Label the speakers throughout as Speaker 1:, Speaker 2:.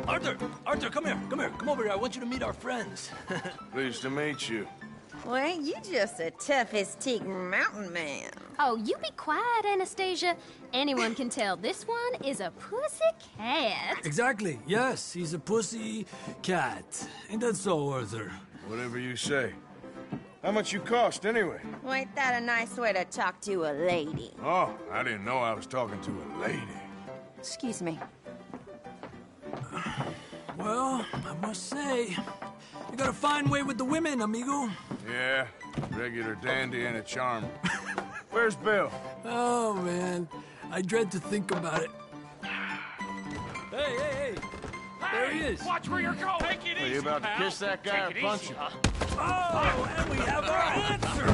Speaker 1: Arthur, come here. Come over here. I want you to meet our friends.
Speaker 2: Pleased to meet you.
Speaker 3: Well, you just a tough-as-teak mountain man.
Speaker 4: Oh, you be quiet, Anastasia. Anyone can tell this one is a pussy cat.
Speaker 1: Exactly. Yes, he's a pussy cat. Ain't that so, Arthur?
Speaker 2: Whatever you say. How much you cost, anyway?
Speaker 3: Well, ain't that a nice way to talk to a lady?
Speaker 2: Oh, I didn't know I was talking to a lady.
Speaker 3: Excuse me.
Speaker 1: Well, I must say, you got a fine way with the women, amigo.
Speaker 2: Yeah, regular dandy and a charm. Where's Bill?
Speaker 1: Oh, man. I dread to think about it. Hey! There he is.
Speaker 5: Watch where you're going. Take it easy,
Speaker 2: Are you about to kiss that guy or punch him?
Speaker 1: Oh, and we have our answer.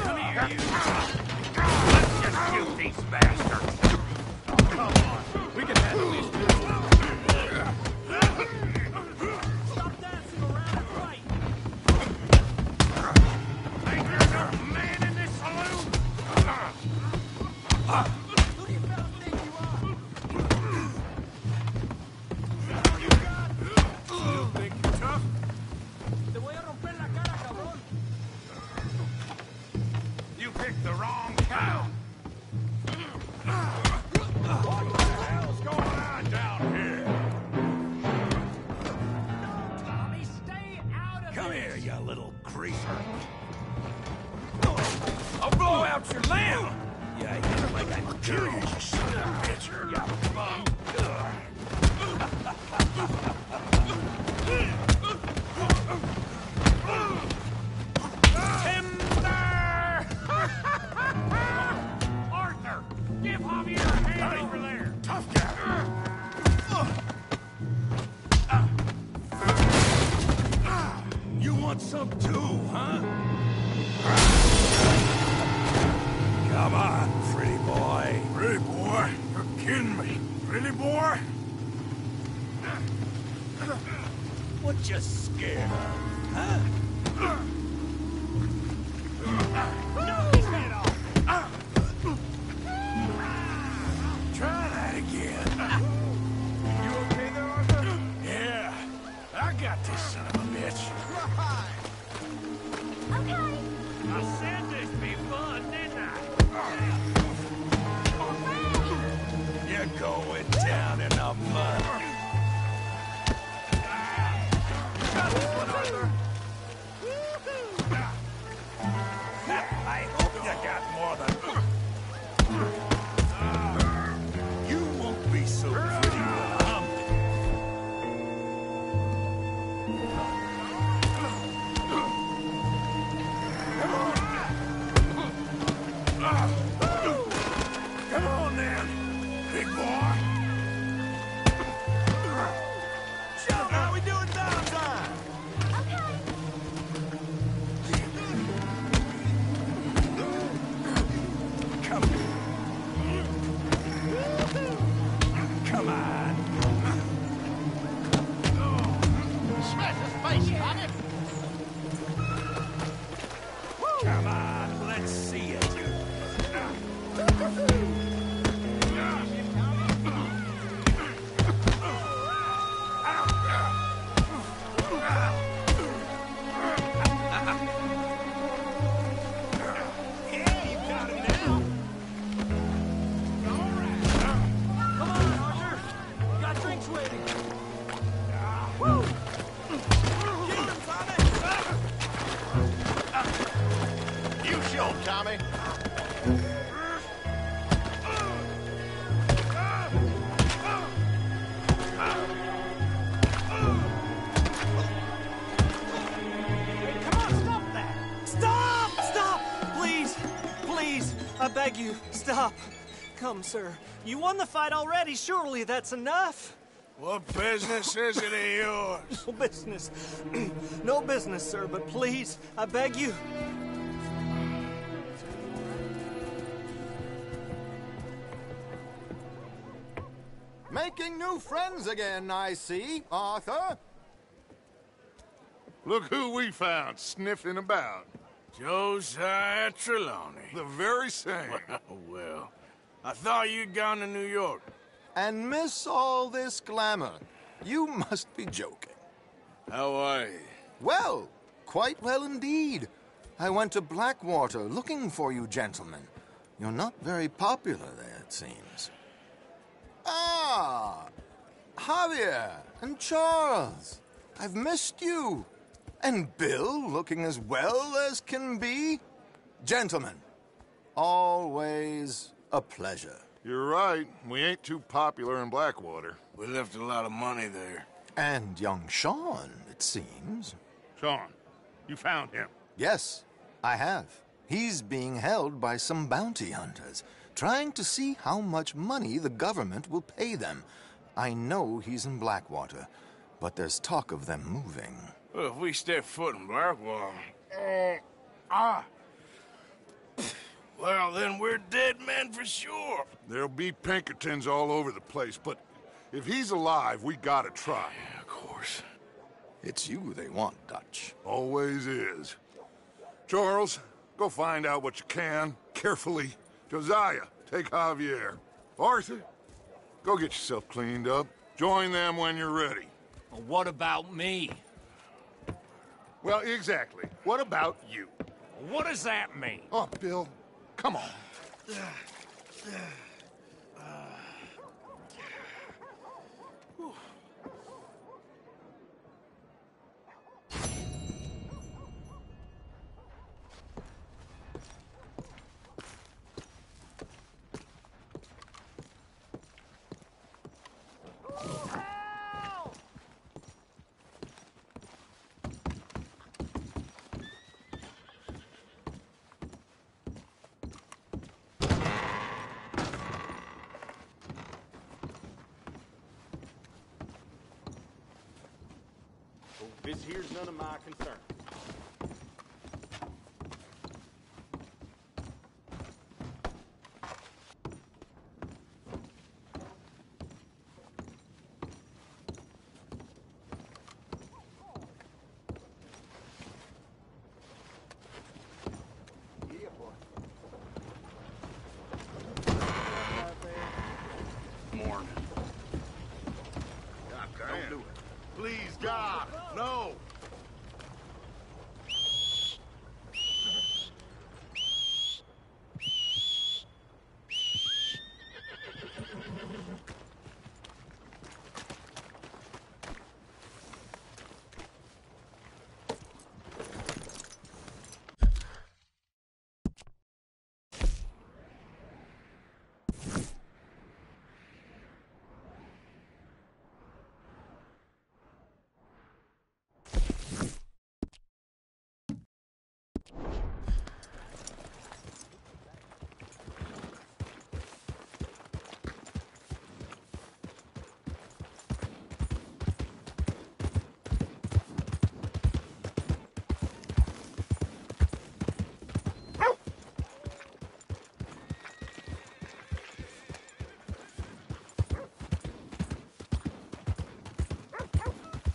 Speaker 5: Come here, you. Let's just shoot these bastards. Come on. We can handle these two.
Speaker 1: Stop dancing around and fight.
Speaker 5: Ain't there enough man in this saloon?
Speaker 1: Who do you fellas think you are?
Speaker 5: You think you're tough?
Speaker 1: Te voy a romper la cara, cabrón.
Speaker 5: You picked the wrong town. What the hell's going on down here?
Speaker 1: Tommy, stay out of
Speaker 5: Come here, you little greaser. I'll blow out your lamp! Yeah, you look like I'm curious, you son of a bitch, you bum. Timber! Arthur, give Javier a hand over there. Tough guy. You want some too, huh? Come on, pretty boy. Pretty boy? You're kidding me. Pretty boy? What you scared of, huh? Knock his head off! Try that again. You okay there, Arthur? Yeah. I got this son of a bitch.
Speaker 4: Okay.
Speaker 5: I said this be fun, didn't I? You're going down in the mud. Got this one, Arthur. I hope you got more than... You won't be so pretty when I'm... Come on, then, big boy. Show me how we doing downtime. Come on. Smash his face, Tommy. Come on, let's see it. Yeah, you got him now. All right.
Speaker 1: Come on, Arthur. We got drinks waiting.
Speaker 5: Woo! Get him, Tommy! You show, Tommy.
Speaker 6: Come on, stop that! Stop! Stop! Please, I beg you, stop. Come, sir. You won the fight already. Surely that's enough.
Speaker 2: What business is it of yours?
Speaker 6: No business. No business, sir, but please, I beg you.
Speaker 7: Making new friends again, I see, Arthur.
Speaker 2: Look who we found sniffing about.
Speaker 5: Josiah Trelawney.
Speaker 2: The very same.
Speaker 5: Well, I thought you'd gone to New York.
Speaker 7: And miss all this glamour. You must be joking.
Speaker 2: How are you?
Speaker 7: Well, quite well indeed. I went to Blackwater looking for you gentlemen. You're not very popular there, it seems. Ah, Javier and Charles. I've missed you. And Bill looking as well as can be. Gentlemen, always a pleasure.
Speaker 2: You're right. We ain't too popular in Blackwater. We left a lot of money there.
Speaker 7: And young Sean, it seems.
Speaker 5: Sean, you found him.
Speaker 7: Yes, I have. He's being held by some bounty hunters, trying to see how much money the government will pay them. I know he's in Blackwater, but there's talk of them moving.
Speaker 2: Well, if we step foot in Blackwater... well, then we're dead men for sure.
Speaker 8: There'll be Pinkertons all over the place, but if he's alive, we gotta try.
Speaker 2: Yeah, of course.
Speaker 7: It's you they want, Dutch.
Speaker 8: Always is. Charles, go find out what you can, carefully. Josiah, take Javier. Arthur, go get yourself cleaned up. Join them when you're ready.
Speaker 5: Well, what about me?
Speaker 8: Well, exactly. What about you?
Speaker 5: What does that mean?
Speaker 8: Oh, Bill, come on.
Speaker 9: This here's none of my concern.
Speaker 2: Morning.
Speaker 8: God damn. Don't do it. Please, God, no!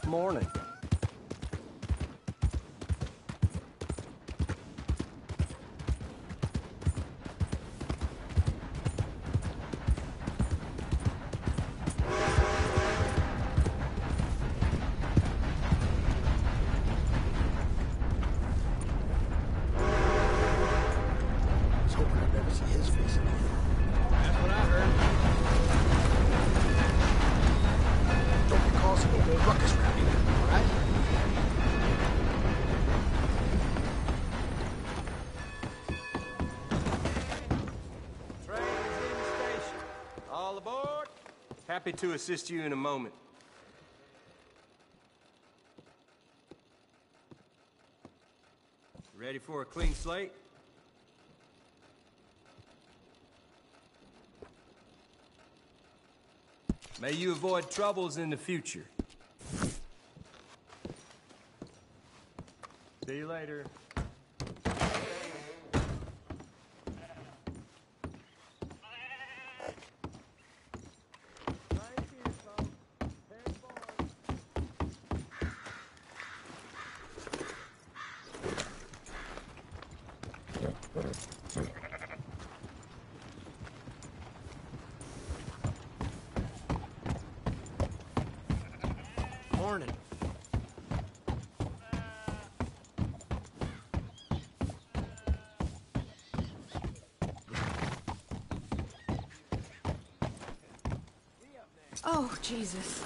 Speaker 6: Morning.
Speaker 1: I was hoping I'd never see his face again.
Speaker 6: That's what I heard.
Speaker 1: Don't be causing no more ruckus around here, all right?
Speaker 6: Train is in the station. All aboard. Happy to assist you in a moment. Ready for a clean slate? May you avoid troubles in the future. See you later.
Speaker 10: Oh, Jesus.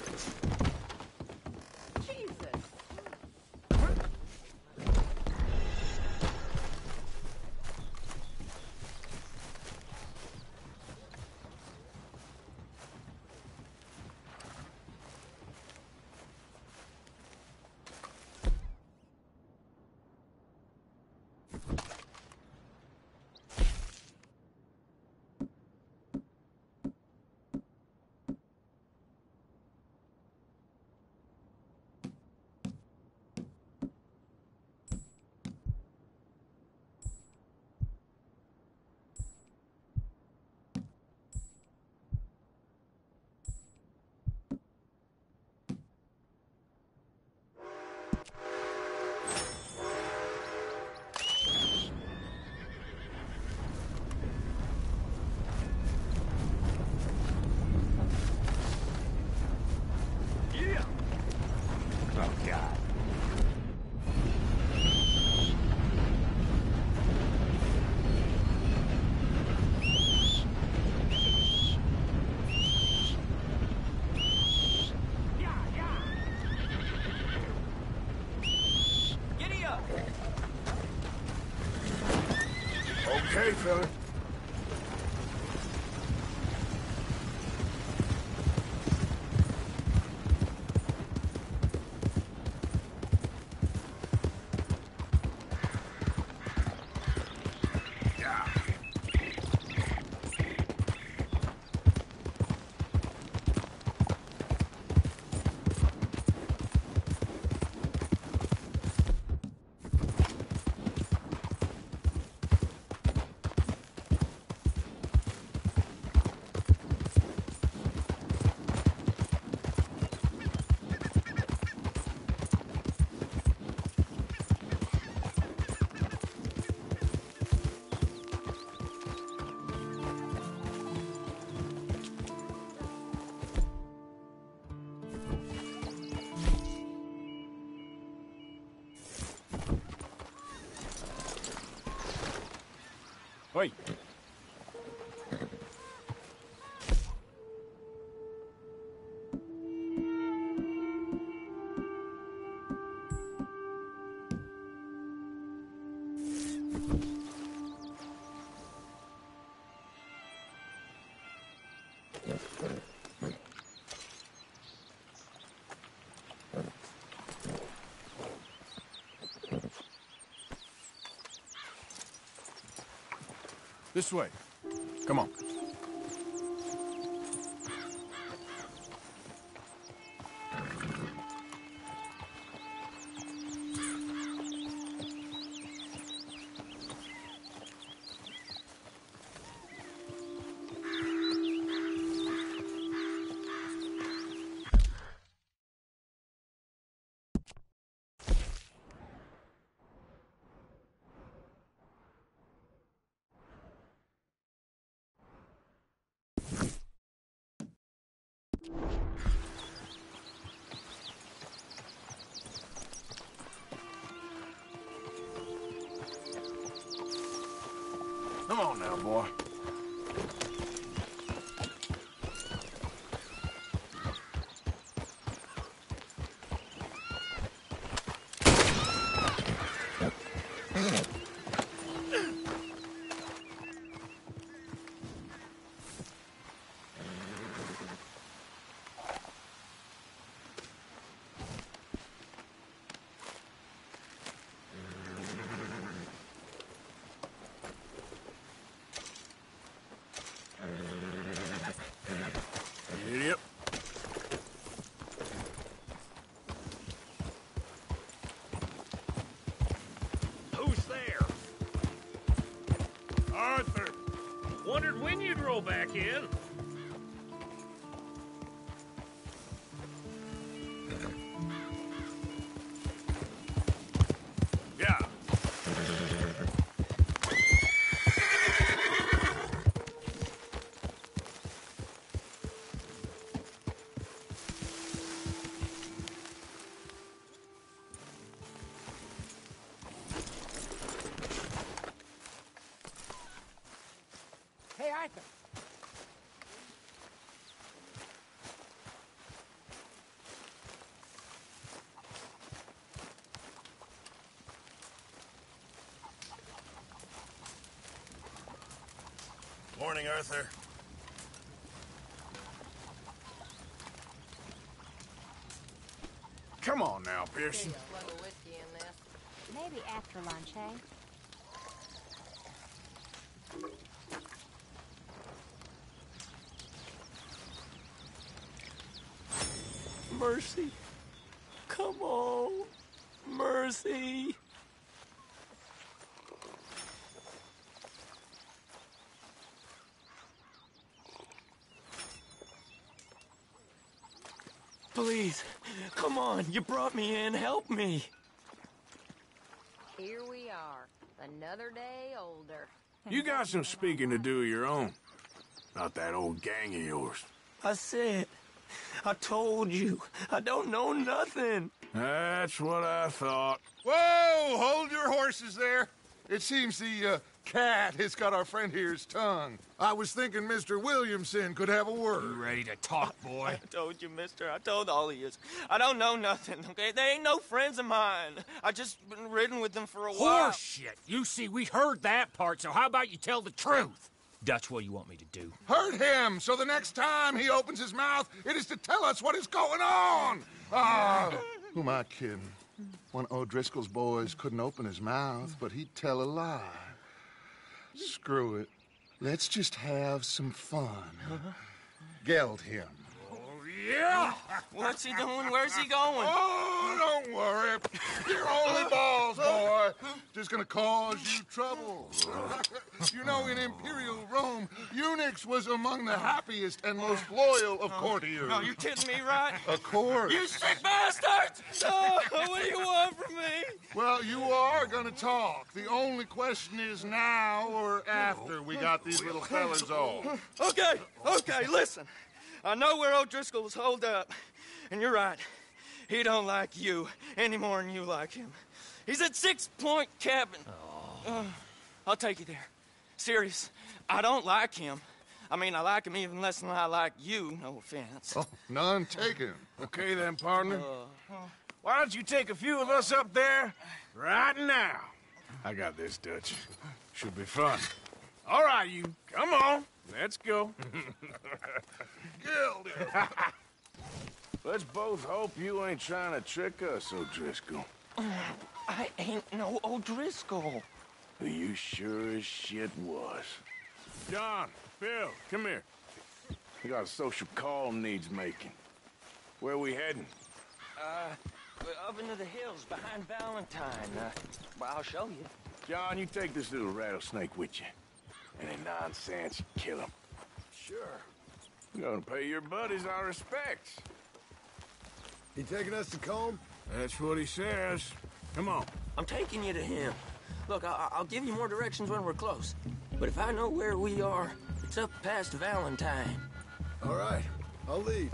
Speaker 8: Okay, fella.
Speaker 5: Wait.
Speaker 2: This way. Come on. Come on now, boy. Yep.
Speaker 5: Who's there? Arthur. Wondered when you'd roll back in.
Speaker 8: Yeah.
Speaker 11: Hey, Arthur.
Speaker 2: morning, Arthur. Come on now, Pearson.
Speaker 10: Maybe after lunch, eh?
Speaker 6: Mercy. Come on. Mercy. Please, come on. You brought me in. Help me.
Speaker 3: Here we are, another day older.
Speaker 2: You got some speaking to do of your own. Not that old gang of yours.
Speaker 6: I said, I told you, I don't know nothing.
Speaker 2: That's what I thought.
Speaker 8: Whoa! Hold your horses there. It seems the cat has got our friend here's tongue. I was thinking Mr. Williamson could have a word.
Speaker 5: You ready to talk, boy?
Speaker 6: I told you, mister. I told all of you. I don't know nothing, okay? They ain't no friends of mine. I just been ridden with them for a while.
Speaker 5: Horseshit. You see, we heard that part, so how about you tell the truth? That's what you want me to do.
Speaker 8: Hurt him, so the next time he opens his mouth, it is to tell us what is going on. Ah, who am I kidding? One of O'Driscoll's boys couldn't open his mouth, but he'd tell a lie. Screw it. Let's just have some fun. Geld him.
Speaker 5: Yeah!
Speaker 6: What's he doing? Where's he going?
Speaker 8: Oh, don't worry. You're only balls, boy. Just gonna cause you trouble. You know, in Imperial Rome, eunuchs was among the happiest and most loyal of courtiers.
Speaker 6: No, you kidding me, right?
Speaker 8: Of course.
Speaker 6: You sick bastards! Oh, what do you want from me?
Speaker 8: Well, you are gonna talk. The only question is now or after we got these little fellas off.
Speaker 6: Okay, listen. I know where O'Driscoll was holed up, and you're right. He don't like you any more than you like him. He's at 6 Point Cabin. I'll take you there. Serious, I don't like him. I mean, I like him even less than I like you, no offense.
Speaker 8: Oh, none taken.
Speaker 2: Okay then, partner. Why don't you take a few of us up there right now? I got this, Dutch. Should be fun. All right, you. Come on. Let's go.
Speaker 8: Gilded.
Speaker 2: Let's both hope you ain't trying to trick us, O'Driscoll.
Speaker 6: I ain't no O'Driscoll.
Speaker 2: You sure as shit was. John, Bill, come here. We got a social call needs making. Where we heading?
Speaker 6: Up into the hills behind Valentine. Well, I'll show you.
Speaker 2: John, you take this little rattlesnake with you. Any nonsense, you kill him.
Speaker 11: Sure.
Speaker 2: We're gonna pay your buddies our respects.
Speaker 11: He taking us to Combe?
Speaker 2: That's what he says. Come on.
Speaker 6: I'm taking you to him. Look, I'll give you more directions when we're close. But if I know where we are, it's up past Valentine.
Speaker 11: All right, I'll lead.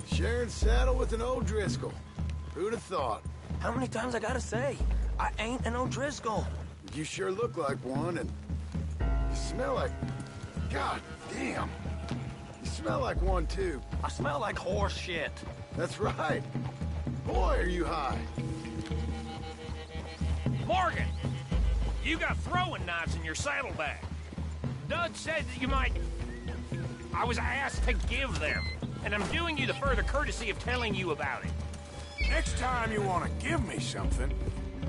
Speaker 11: Sharing saddle with an O'Driscoll. Who'd have thought?
Speaker 6: How many times I gotta say? I ain't an O'Driscoll.
Speaker 11: You sure look like one, and you smell like... God damn. You smell like one, too.
Speaker 6: I smell like horse shit.
Speaker 11: That's right. Boy, are you high.
Speaker 5: Morgan! You got throwing knives in your saddlebag. Doug said that you might... I was asked to give them, and I'm doing you the further courtesy of telling you about it.
Speaker 2: Next time you want to give me something,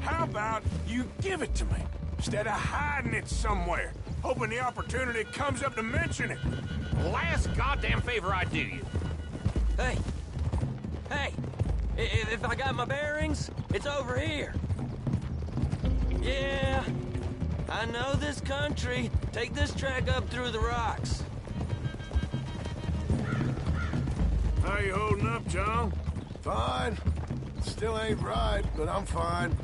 Speaker 2: how about you give it to me, instead of hiding it somewhere, hoping the opportunity comes up to mention it.
Speaker 5: Last goddamn favor I do you.
Speaker 6: Hey! If I got my bearings, it's over here. Yeah, I know this country. Take this track up through the rocks.
Speaker 2: How you holding up, John?
Speaker 11: Fine. Still ain't right, but I'm fine.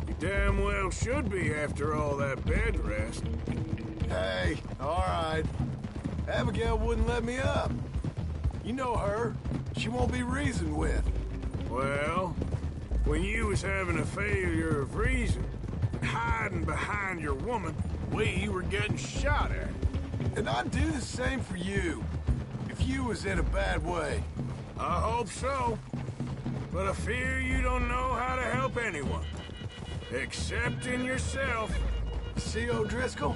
Speaker 2: You damn well should be after all that bed rest.
Speaker 11: Hey, all right. Abigail wouldn't let me up. You know her. She won't be reasoned with.
Speaker 2: Well, when you was having a failure of reason, hiding behind your woman, we were getting shot at.
Speaker 11: And I'd do the same for you, if you was in a bad way.
Speaker 2: I hope so. But I fear you don't know how to help anyone. Except in yourself.
Speaker 11: See, O'Driscoll?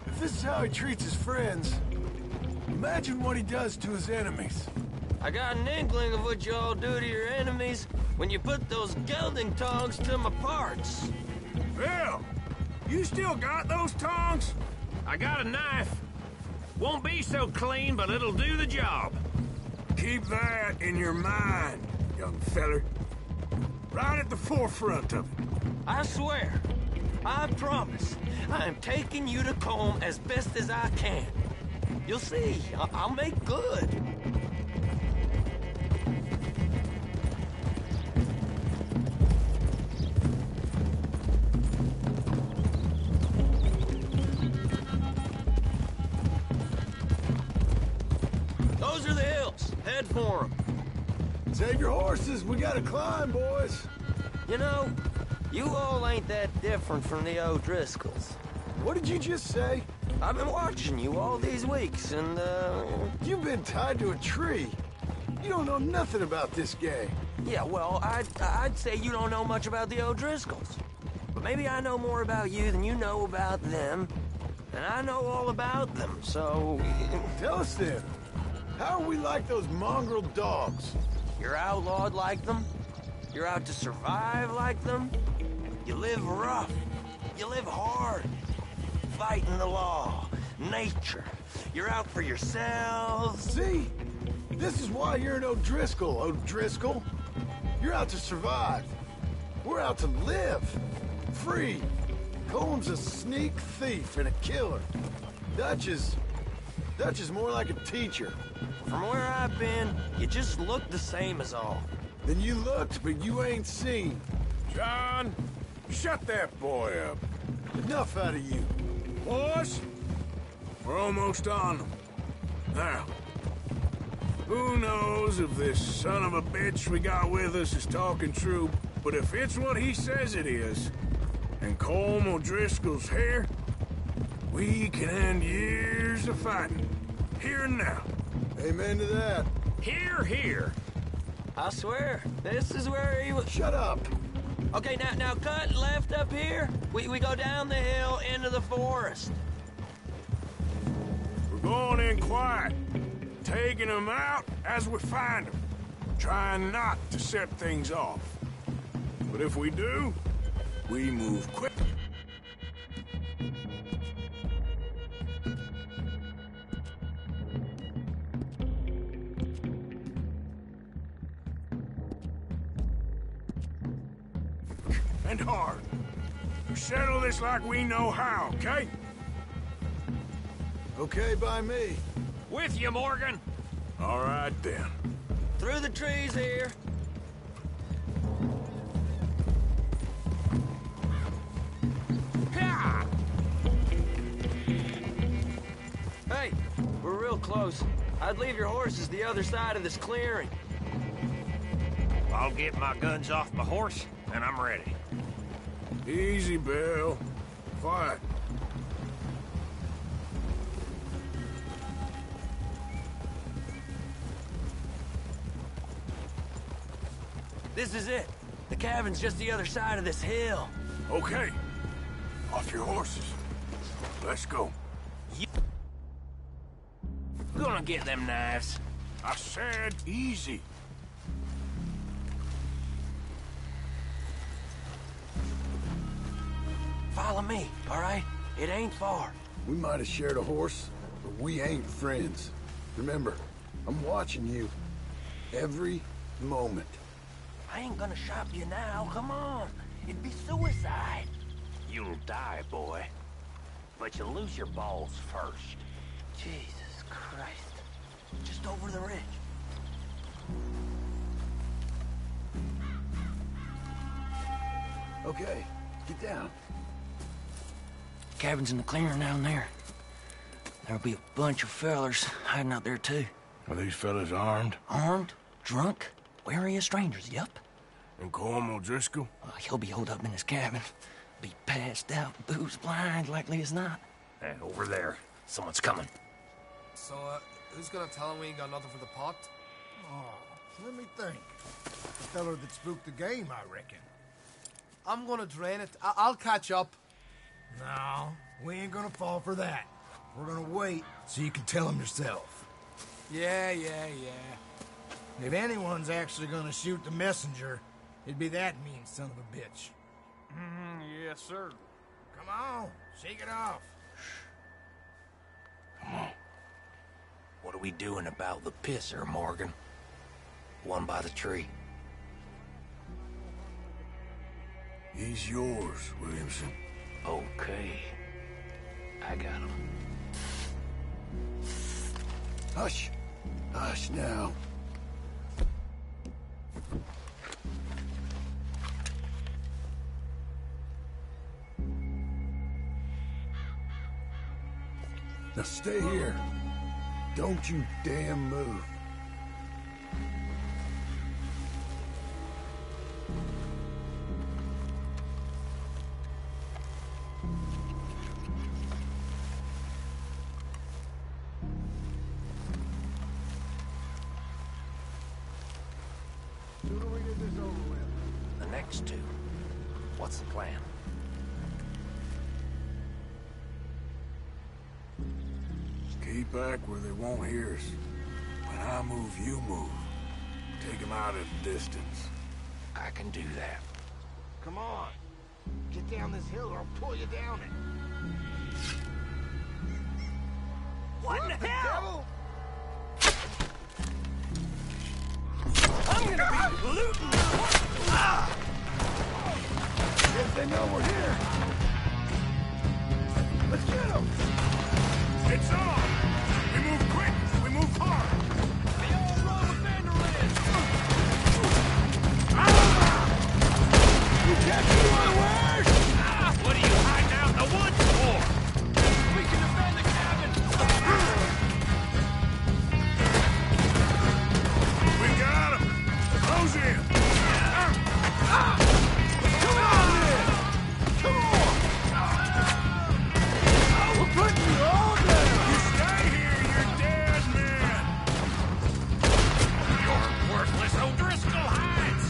Speaker 11: If this is how he treats his friends, imagine what he does to his enemies.
Speaker 12: I got an inkling of what you all do to your enemies when you put those gelding tongs to my parts.
Speaker 2: Bill, you still got those tongs?
Speaker 5: I got a knife. Won't be so clean, but it'll do the job.
Speaker 2: Keep that in your mind, young feller. Right at the forefront of it.
Speaker 12: I swear, I promise, I am taking you to Combe as best as I can. You'll see, I'll make good. Those are the hills. Head for them.
Speaker 11: Save your horses. We gotta climb, boys.
Speaker 12: You know, you all ain't that different from the O'Driscolls.
Speaker 11: What did you just say?
Speaker 12: I've been watching you all these weeks, and,
Speaker 11: You've been tied to a tree. You don't know nothing about this gang.
Speaker 12: Yeah, well, I'd say you don't know much about the O'Driscolls. But maybe I know more about you than you know about them. And I know all about them, so...
Speaker 11: Tell us then. How are we like those mongrel dogs?
Speaker 12: You're outlawed like them. You're out to survive like them. You live rough. You live hard. Fighting the law. Nature. You're out for yourselves.
Speaker 11: See? This is why you're an O'Driscoll, O'Driscoll. You're out to survive. We're out to live. Free. Comb's a sneak thief and a killer. Dutch is more like a teacher.
Speaker 12: From where I've been, you just look the same as all.
Speaker 11: Then you looked, but you ain't seen.
Speaker 2: John, shut that boy up.
Speaker 11: Enough out of you.
Speaker 2: Boys, we're almost on them. Now, who knows if this son of a bitch we got with us is talking true, but if it's what he says it is, and Colm O'Driscoll's here, we can end years of fighting, here and now.
Speaker 11: Amen to that.
Speaker 5: Here, here.
Speaker 12: I swear, this is where he was...
Speaker 11: Shut up.
Speaker 12: Okay, now cut left up here. We go down the hill into the forest.
Speaker 2: We're going in quiet, taking them out as we find them, trying not to set things off. But if we do, we move quick. And hard. We settle this like we know how, okay?
Speaker 11: Okay by me.
Speaker 5: With you, Morgan.
Speaker 2: All right, then.
Speaker 12: Through the trees here.
Speaker 5: Ha!
Speaker 12: Hey, we're real close. I'd leave your horses the other side of this clearing.
Speaker 5: I'll get my guns off my horse, and I'm ready.
Speaker 2: Easy, Bill. Quiet.
Speaker 12: This is it. The cabin's just the other side of this hill.
Speaker 2: Okay. Off your horses. Let's go.
Speaker 5: Gonna get them knives.
Speaker 2: I said easy.
Speaker 12: Follow me, all right? It ain't far.
Speaker 11: We might have shared a horse, but we ain't friends. Remember, I'm watching you. Every moment.
Speaker 12: I ain't gonna shop you now, come on. It'd be suicide.
Speaker 5: You'll die, boy. But you'll lose your balls first.
Speaker 12: Jesus Christ. Just over the ridge.
Speaker 11: Okay, get down.
Speaker 12: Cabin's in the clearing down there. There'll be a bunch of fellers hiding out there, too.
Speaker 2: Are these fellas armed?
Speaker 12: Armed, drunk, wary of strangers, yup.
Speaker 2: And Colm O'Driscoll?
Speaker 12: He'll be holed up in his cabin. Be passed out, booze blind, likely as not.
Speaker 5: Hey, over there. Someone's coming.
Speaker 13: So, who's gonna tell him we ain't got nothing for the pot?
Speaker 1: Oh,
Speaker 13: Let me think. The feller that spooked the game, I reckon.
Speaker 11: I'm gonna drain it. I'll catch up.
Speaker 13: No, we ain't gonna fall for that. We're gonna wait so you can tell him yourself.
Speaker 11: Yeah.
Speaker 13: If anyone's actually gonna shoot the messenger, it'd be that mean son of a bitch.
Speaker 2: Yes, sir.
Speaker 13: Come on, shake it off.
Speaker 12: Come on. What are we doing about the pisser, Morgan? One by the tree.
Speaker 8: He's yours, Williamson.
Speaker 12: Okay. I got him.
Speaker 8: Hush. Hush now. Now stay here. Don't you damn move.
Speaker 13: Sooner we get this over with.
Speaker 12: The next two. What's the plan?
Speaker 8: Keep back where they won't hear us. When I move, you move. Take them out at a distance.
Speaker 12: I can do that.
Speaker 13: Come on. Get down this hill or I'll pull you down it.
Speaker 5: What in the hell?
Speaker 11: I'm gonna be looting.
Speaker 8: If they know we're here. Let's get them.
Speaker 2: It's on! We move quick! We move hard!
Speaker 5: The old roll of Vanderland!
Speaker 8: You catch me Unwashed!
Speaker 5: What are you hiding out in the woods for? We can defend the cabin!
Speaker 2: We got him! Close in!
Speaker 8: Come on, then! Come on! We're putting you all down!
Speaker 2: You stay here, you're dead man!
Speaker 5: Your worthless O'Driscoll hides!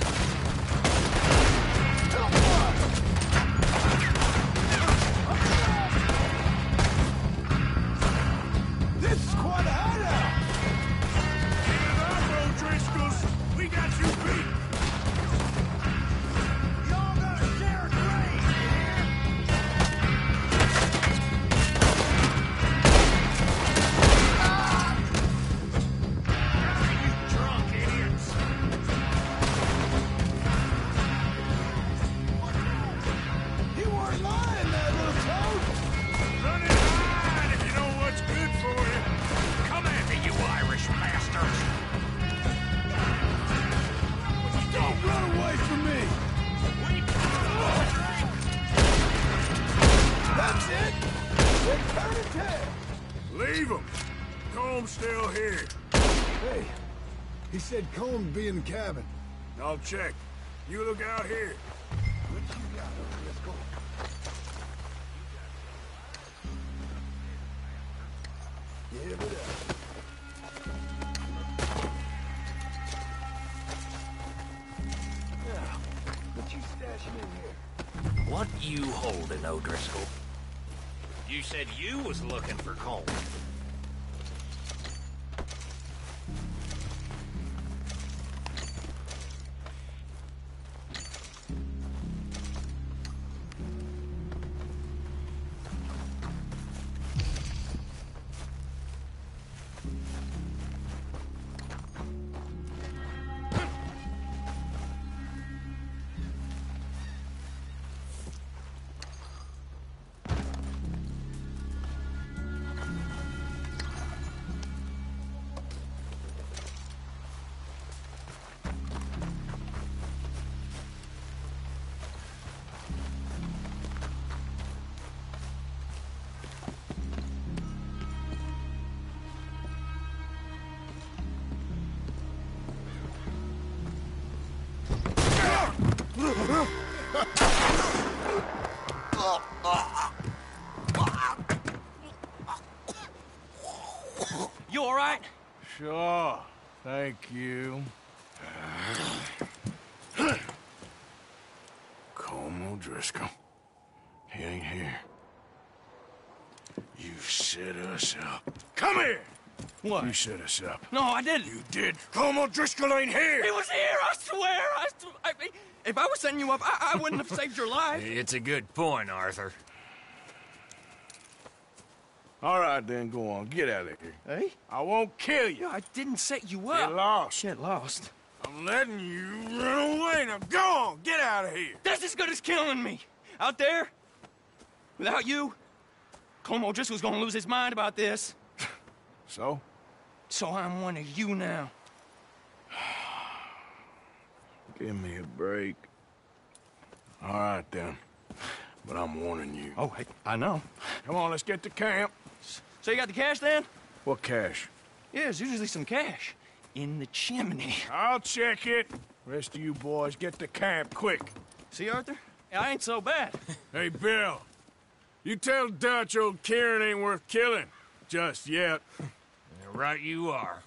Speaker 8: This is quite a hideout!
Speaker 2: Give up, O'Driscolls! We got you beat!
Speaker 8: Y'all gotta share a grave,
Speaker 2: You drunk idiots!
Speaker 8: You weren't lying, that little toad!
Speaker 2: Run and hide if you know what's good for you!
Speaker 5: Come at me, you Irish bastards!
Speaker 8: Don't run away from me! That's it! They turn it tail!
Speaker 2: Leave them! Comb's still here.
Speaker 8: Hey, he said Colm would be in the cabin.
Speaker 2: I'll check. You look out here.
Speaker 8: What you got, O'Driscoll? Give it up. Now, what you stashing in here?
Speaker 12: What you holding, O'Driscoll? You said you was looking for Colm.
Speaker 5: You all right?
Speaker 2: Sure. Thank you. O'Driscoll. He ain't here. You set us up. Come here!
Speaker 5: What?
Speaker 2: You set us up.
Speaker 5: No, I didn't.
Speaker 2: You did. Colm O'Driscoll ain't here!
Speaker 5: He was here, I swear! If I was setting you up, I wouldn't have saved your life.
Speaker 14: It's a good point, Arthur.
Speaker 2: All right, then, go on. Get out of here.
Speaker 5: Hey?
Speaker 2: I won't kill you.
Speaker 5: I didn't set you up.
Speaker 2: Get lost.
Speaker 5: Get lost.
Speaker 2: I'm letting you run away. Now go on. Get out of here.
Speaker 5: That's as good as killing me. Out there, without you, Colm O'Driscoll's gonna lose his mind about this.
Speaker 2: So?
Speaker 5: So I'm one of you now.
Speaker 2: Give me a break. All right, then. But I'm warning you.
Speaker 5: Oh, hey, I know.
Speaker 2: Come on, let's get to camp.
Speaker 5: So you got the cash, then?
Speaker 2: What cash?
Speaker 5: Yeah, there's usually some cash. In the chimney.
Speaker 2: I'll check it. Rest of you boys, get to camp, quick.
Speaker 5: See, Arthur? I ain't so bad.
Speaker 2: Hey, Bill. You tell Dutch old Kieran ain't worth killing. Just yet.
Speaker 14: Right you are.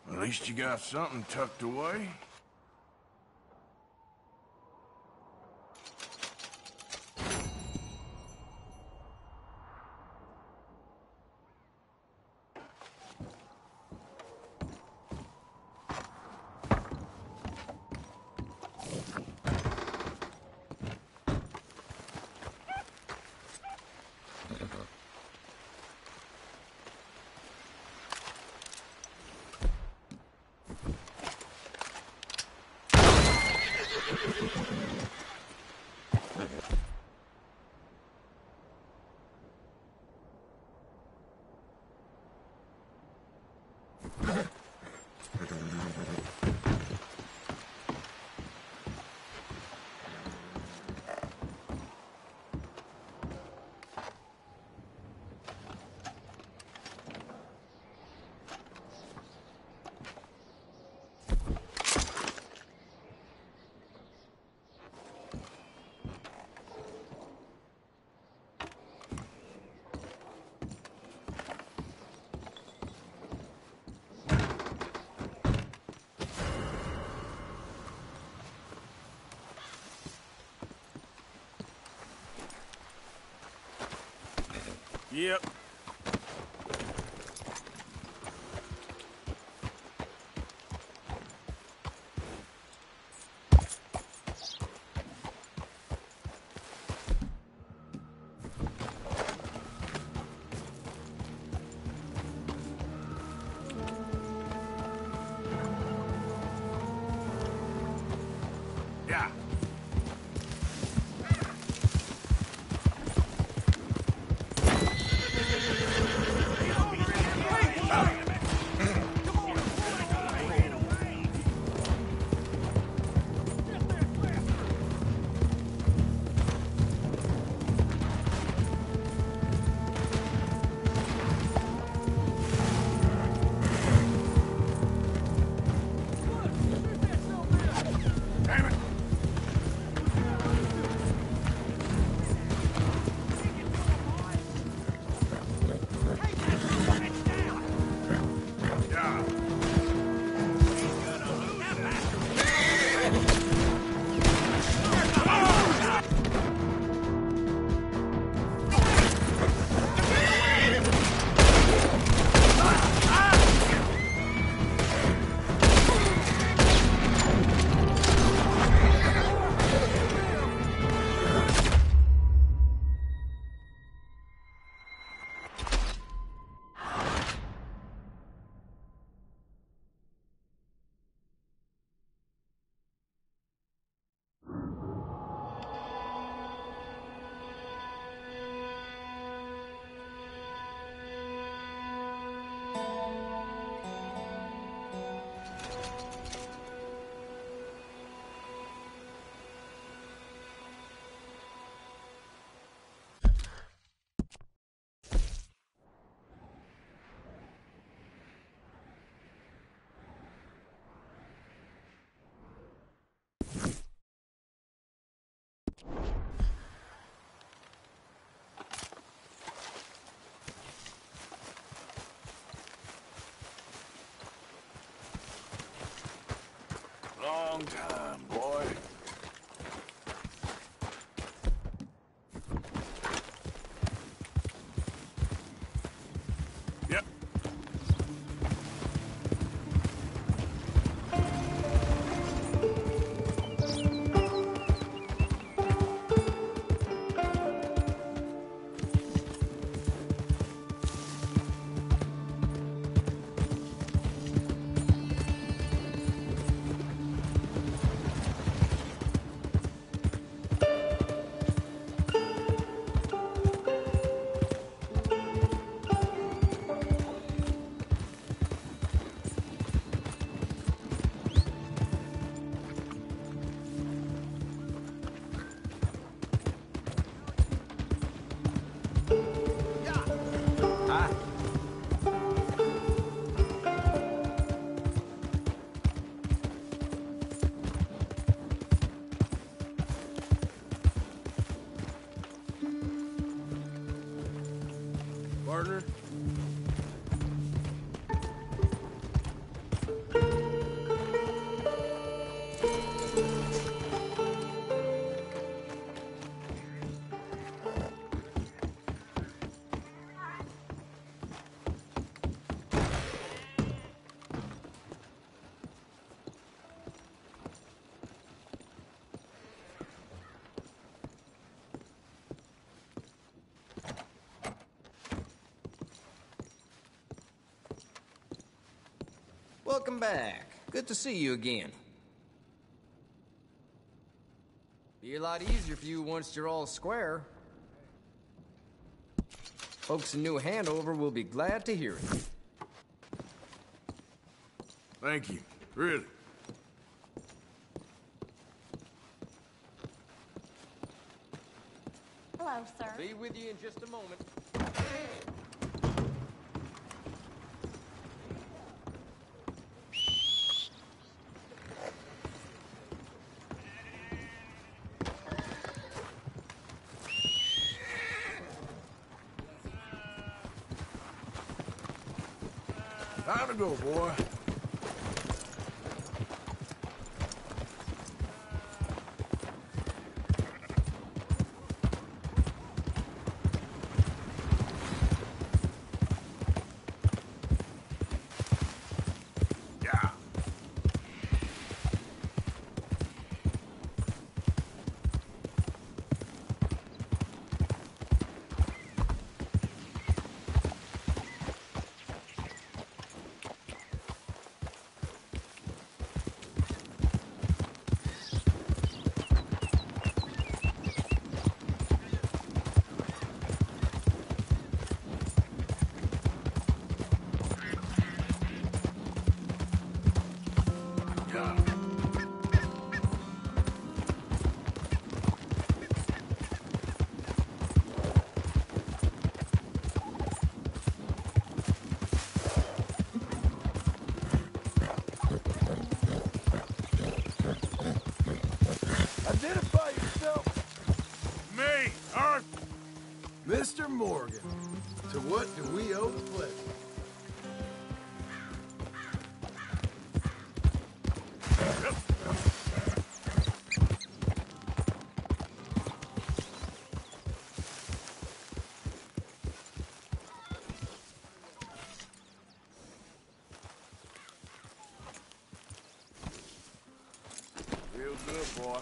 Speaker 2: At least you got something tucked away. Yep.
Speaker 8: long time, boy. Yep. Partner?
Speaker 15: Welcome back. Good to see you again. Be a lot easier for you once you're all square. Folks in New Hanover will be glad to hear it.
Speaker 8: Thank you. Really.
Speaker 10: Hello, sir.
Speaker 15: Be with you in just a moment.
Speaker 8: Time to go, boy.
Speaker 11: Identify yourself.
Speaker 8: Me, Arthur.
Speaker 11: Mr. Morgan. To what do we owe the pleasure?
Speaker 8: Real good, boy.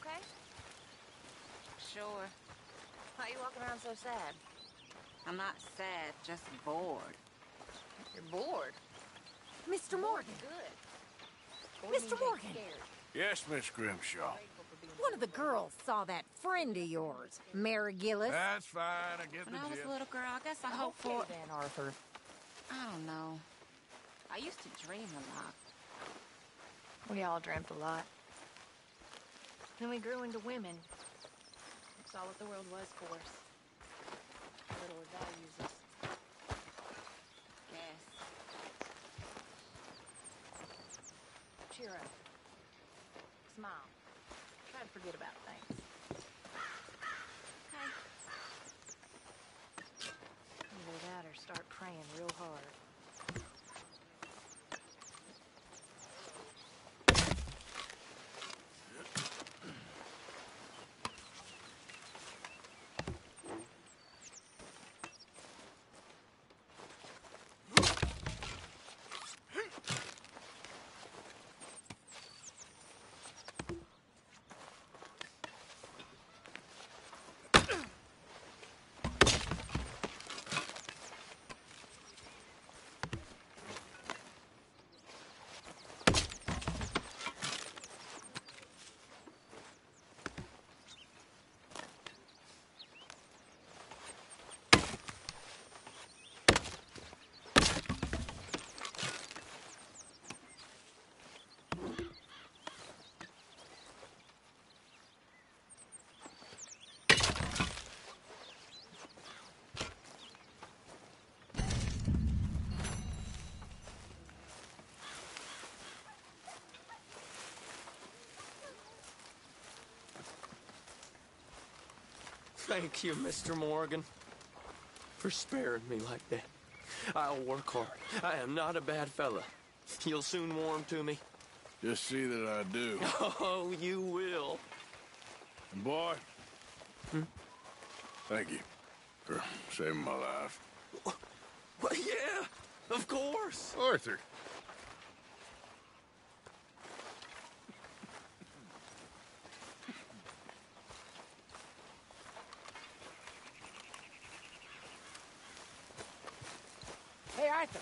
Speaker 10: okay? Sure. Why are you walking around so sad?
Speaker 3: I'm not sad, just bored.
Speaker 10: You're bored.
Speaker 3: Mr. Morgan!
Speaker 10: Good.
Speaker 3: Mr. Morgan!
Speaker 2: Yes, Miss Grimshaw.
Speaker 3: One of the girls saw that friend of yours, Mary Gillis.
Speaker 8: That's fine, I get the
Speaker 3: When I was
Speaker 8: gist.
Speaker 3: a little girl, I guess I hoped for...
Speaker 10: then, Arthur.
Speaker 3: I don't know. I used to dream a lot.
Speaker 10: We all dreamt a lot. Then we grew into women. Saw what the world was for us. Little it values us.
Speaker 3: Yes.
Speaker 10: Cheer up. Smile. Try to forget about things.
Speaker 3: Okay.
Speaker 10: Either that or start praying real hard.
Speaker 12: Thank you, Mr. Morgan, for sparing me like that. I'll work hard. I am not a bad fella. You'll soon warm to me.
Speaker 2: Just see that I do.
Speaker 12: Oh, you will.
Speaker 2: And boy, thank you for saving my life.
Speaker 12: Well, yeah, of course.
Speaker 2: Arthur.
Speaker 10: Hey, Arthur.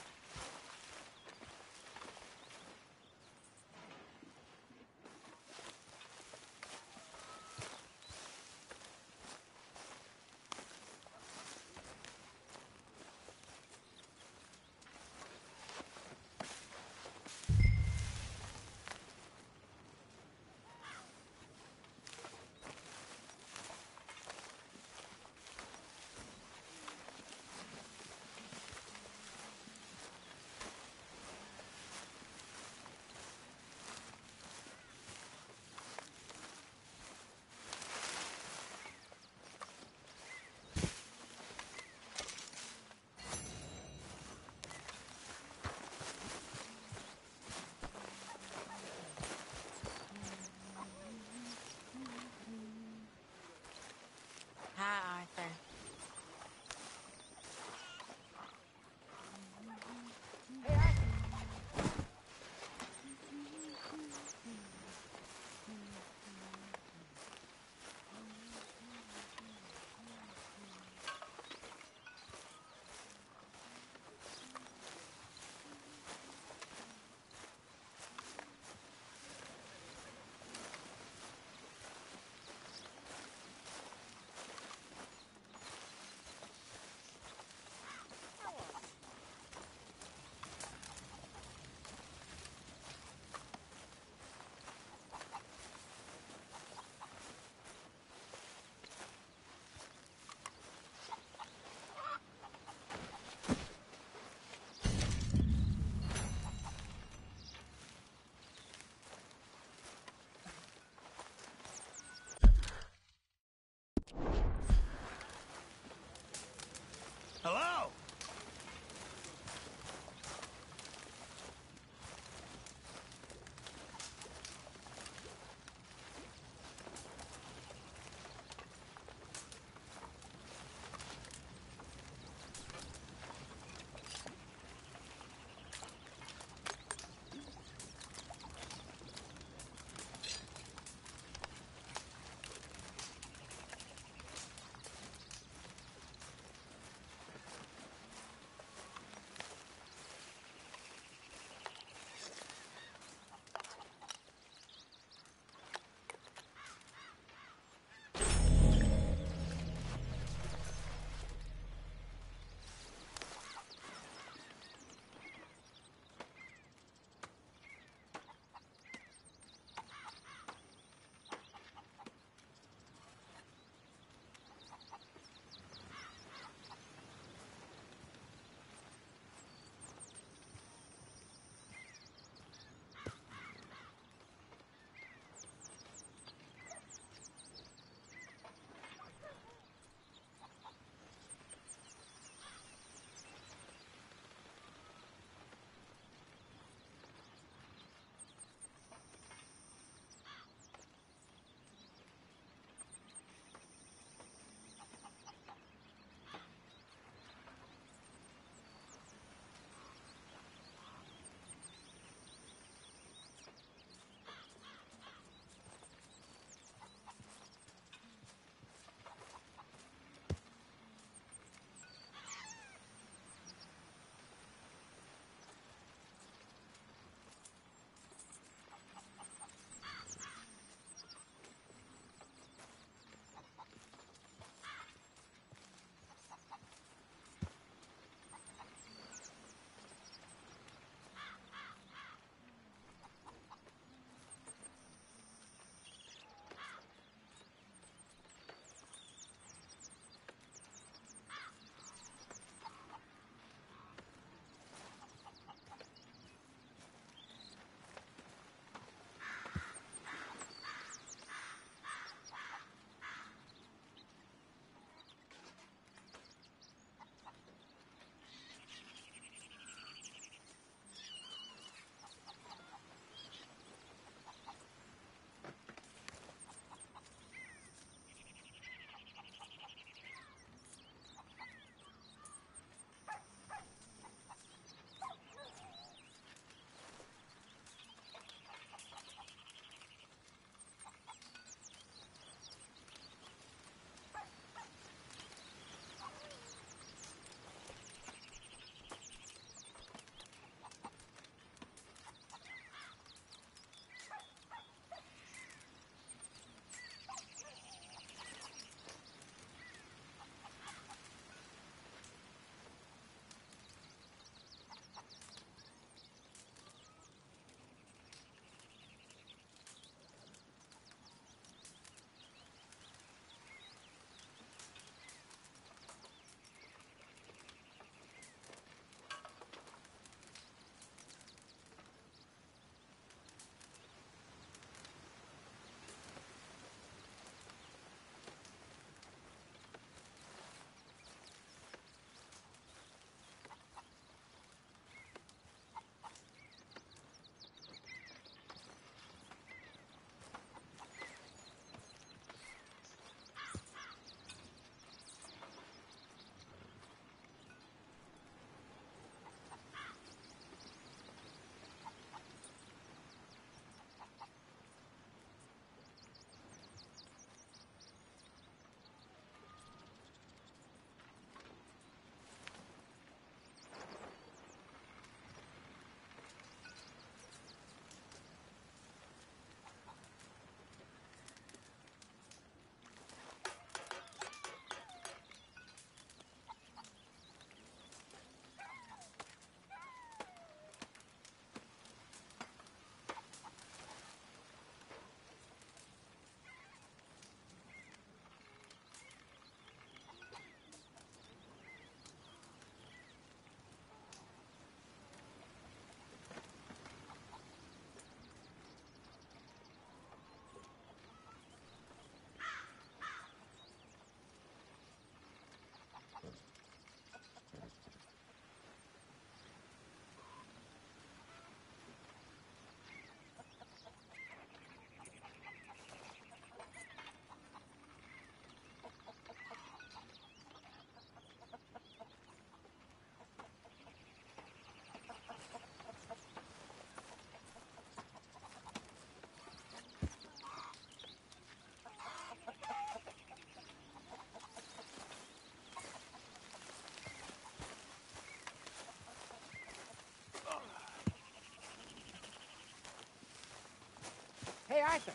Speaker 13: Hey, Arthur.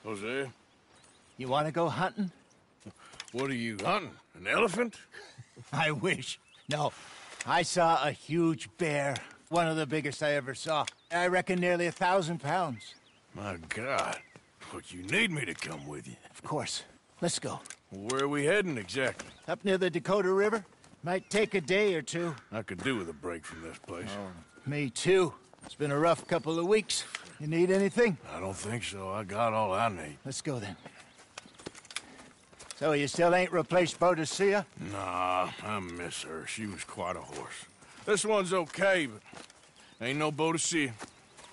Speaker 2: Jose?
Speaker 13: You want to go hunting?
Speaker 2: What are you hunting? An elephant?
Speaker 13: I wish. No. I saw a huge bear. One of the biggest I ever saw. I reckon nearly 1,000 pounds.
Speaker 2: My God. But you need me to come with you.
Speaker 13: Of course. Let's go.
Speaker 2: Where are we heading exactly?
Speaker 13: Up near the Dakota River. Might take a day or two.
Speaker 2: I could do with a break from this place.
Speaker 13: Oh, me too. It's been a rough couple of weeks. You need anything?
Speaker 2: I don't think so. I got all I need.
Speaker 13: Let's go then. So you still ain't replaced Boadicea?
Speaker 2: Nah, I miss her. She was quite a horse. This one's okay, but ain't no Boadicea.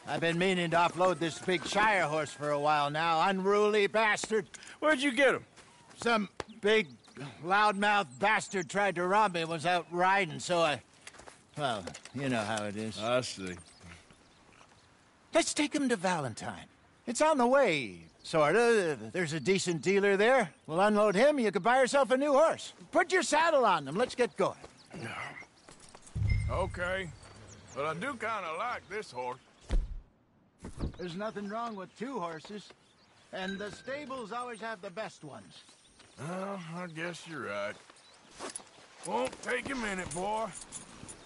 Speaker 13: I've been meaning to offload this big Shire horse for a while now. Unruly bastard.
Speaker 2: Where'd you get him?
Speaker 13: Some big, loudmouth bastard tried to rob me and was out riding, so I... Well, you know how it is.
Speaker 2: I see.
Speaker 13: Let's take him to Valentine. It's on the way, sorta. There's a decent dealer there. We'll unload him, you could buy yourself a new horse. Put your saddle on him, let's get going.
Speaker 2: Okay. But I do kind of like this horse.
Speaker 13: There's nothing wrong with two horses. And the stables always have the best ones.
Speaker 2: Well, I guess you're right. Won't take a minute, boy.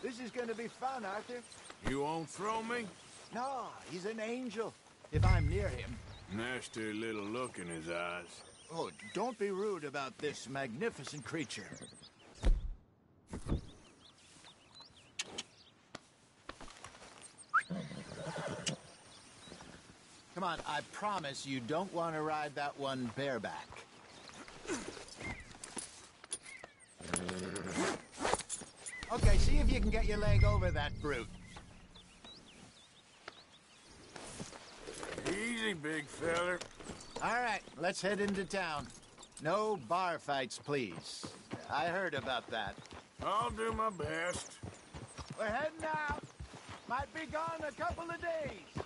Speaker 13: This is gonna be fun, Arthur.
Speaker 2: You won't throw me?
Speaker 13: No, he's an angel. If I'm near him.
Speaker 2: Nasty little look in his eyes.
Speaker 13: Oh, don't be rude about this magnificent creature. Come on, I promise you don't want to ride that one bareback. Okay, see if you can get your leg over that brute.
Speaker 2: Easy, big feller.
Speaker 13: All right, let's head into town. No bar fights, please. I heard about that.
Speaker 2: I'll do my best.
Speaker 13: We're heading out. Might be gone a couple of days.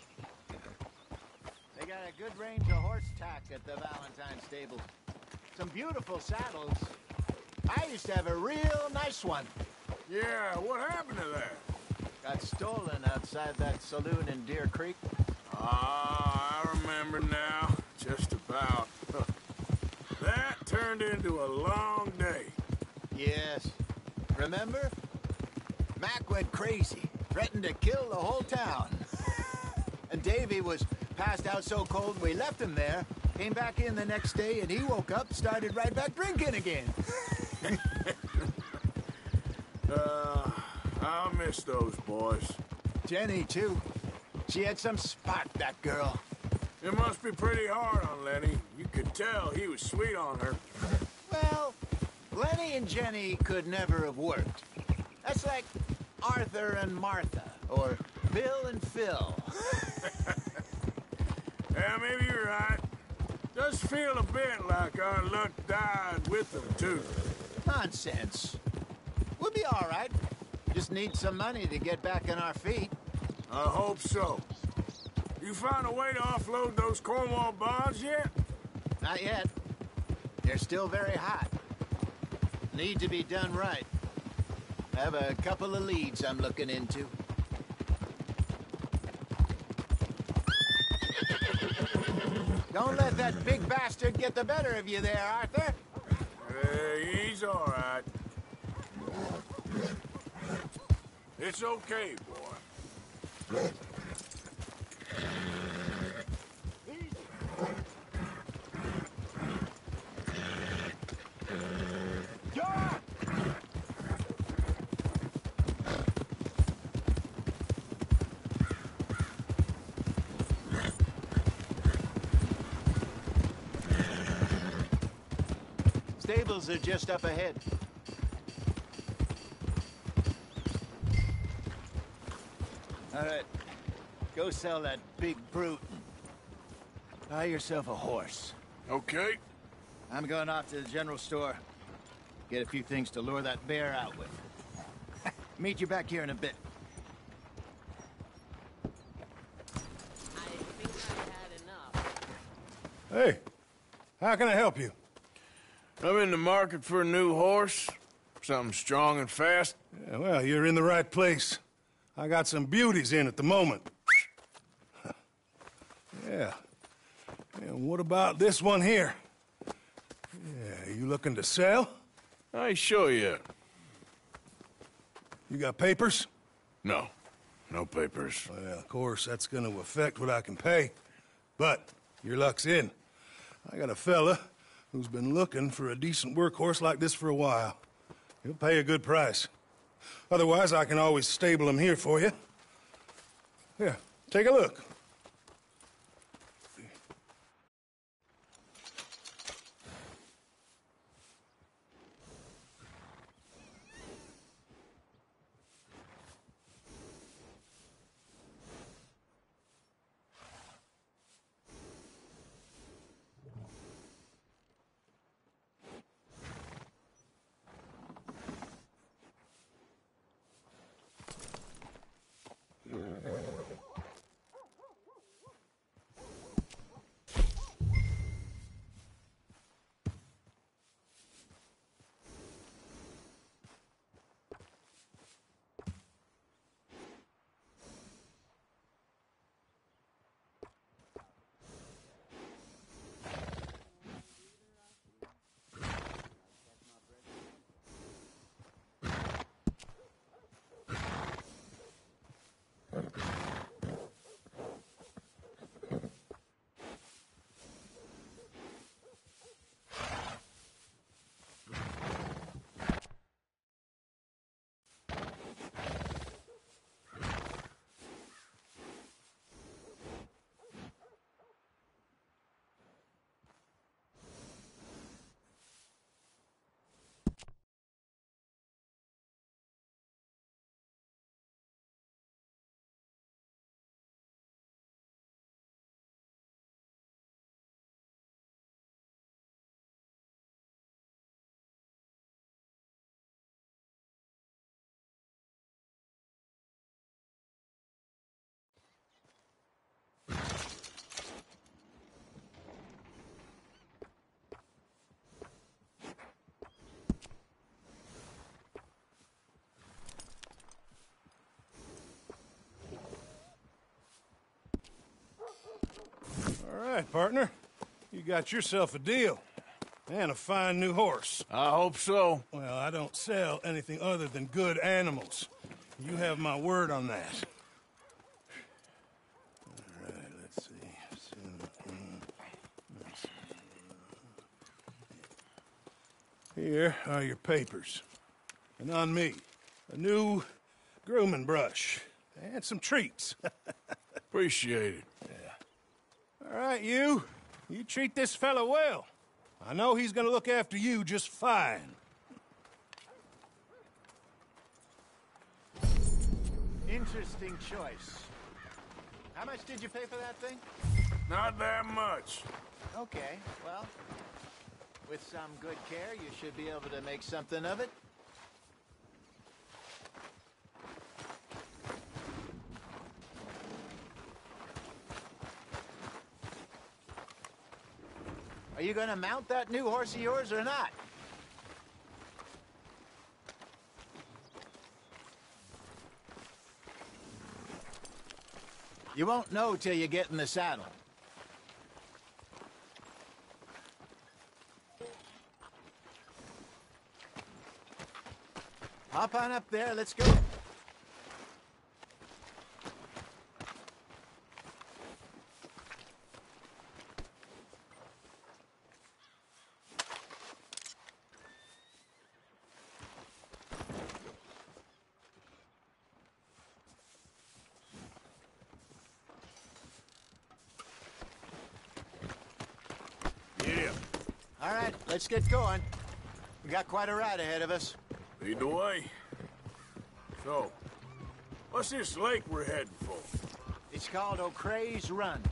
Speaker 13: They got a good range of horse tack at the Valentine stable. Some beautiful saddles. I used to have a real nice one.
Speaker 2: Yeah, what happened to that?
Speaker 13: Got stolen outside that saloon in Deer Creek.
Speaker 2: Ah, I remember now. Just about. That turned into a long day.
Speaker 13: Yes. Remember? Mac went crazy. Threatened to kill the whole town. And Davy was passed out so cold we left him there. Came back in the next day and he woke up, started right back drinking again.
Speaker 2: I'll miss those boys.
Speaker 13: Jenny, too. She had some spark, that girl.
Speaker 2: It must be pretty hard on Lenny. You could tell he was sweet on her.
Speaker 13: Well, Lenny and Jenny could never have worked. That's like Arthur and Martha, or Bill and Phil.
Speaker 2: Yeah, maybe you're right. Does feel a bit like our luck died with them, too.
Speaker 13: Nonsense. We'll be all right. Just need some money to get back on our feet.
Speaker 2: I hope so. You found a way to offload those Cornwall bonds yet?
Speaker 13: Not yet. They're still very hot. Need to be done right. I have a couple of leads I'm looking into. Don't let that big bastard get the better of you there, Arthur.
Speaker 2: He's all right. It's okay, boy.
Speaker 13: Stables are just up ahead. All right, go sell that big brute. Buy yourself a horse.
Speaker 2: Okay.
Speaker 13: I'm going off to the general store. Get a few things to lure that bear out with. Meet you back here in a bit.
Speaker 11: Hey, how can I help you?
Speaker 2: I'm in the market for a new horse. Something strong and fast.
Speaker 11: Yeah, well, you're in the right place. I got some beauties in at the moment. Yeah. And what about this one here? Yeah, you looking to sell?
Speaker 2: I ain't sure yet.
Speaker 11: You got papers?
Speaker 2: No. No papers.
Speaker 11: Well, of course, that's gonna affect what I can pay. But your luck's in. I got a fella who's been looking for a decent workhorse like this for a while. He'll pay a good price. Otherwise, I can always stable him here for you. Here, take a look. All right, partner. You got yourself a deal. And a fine new horse.
Speaker 2: I hope so.
Speaker 11: Well, I don't sell anything other than good animals. You have my word on that. All right, let's see. Here are your papers. And on me, a new grooming brush. And some treats.
Speaker 2: Appreciate it.
Speaker 11: All right, you treat this fella well. I know he's gonna look after you just fine.
Speaker 13: Interesting choice. How much did you pay for that thing?
Speaker 2: Not that much.
Speaker 13: Okay, well, with some good care, you should be able to make something of it. Are you gonna mount that new horse of yours or not? You won't know till you get in the saddle. Hop on up there, let's go. All right, let's get going. We got quite a ride ahead of us.
Speaker 2: Lead the way. So, what's this lake we're heading for?
Speaker 13: It's called O'Creagh's Run,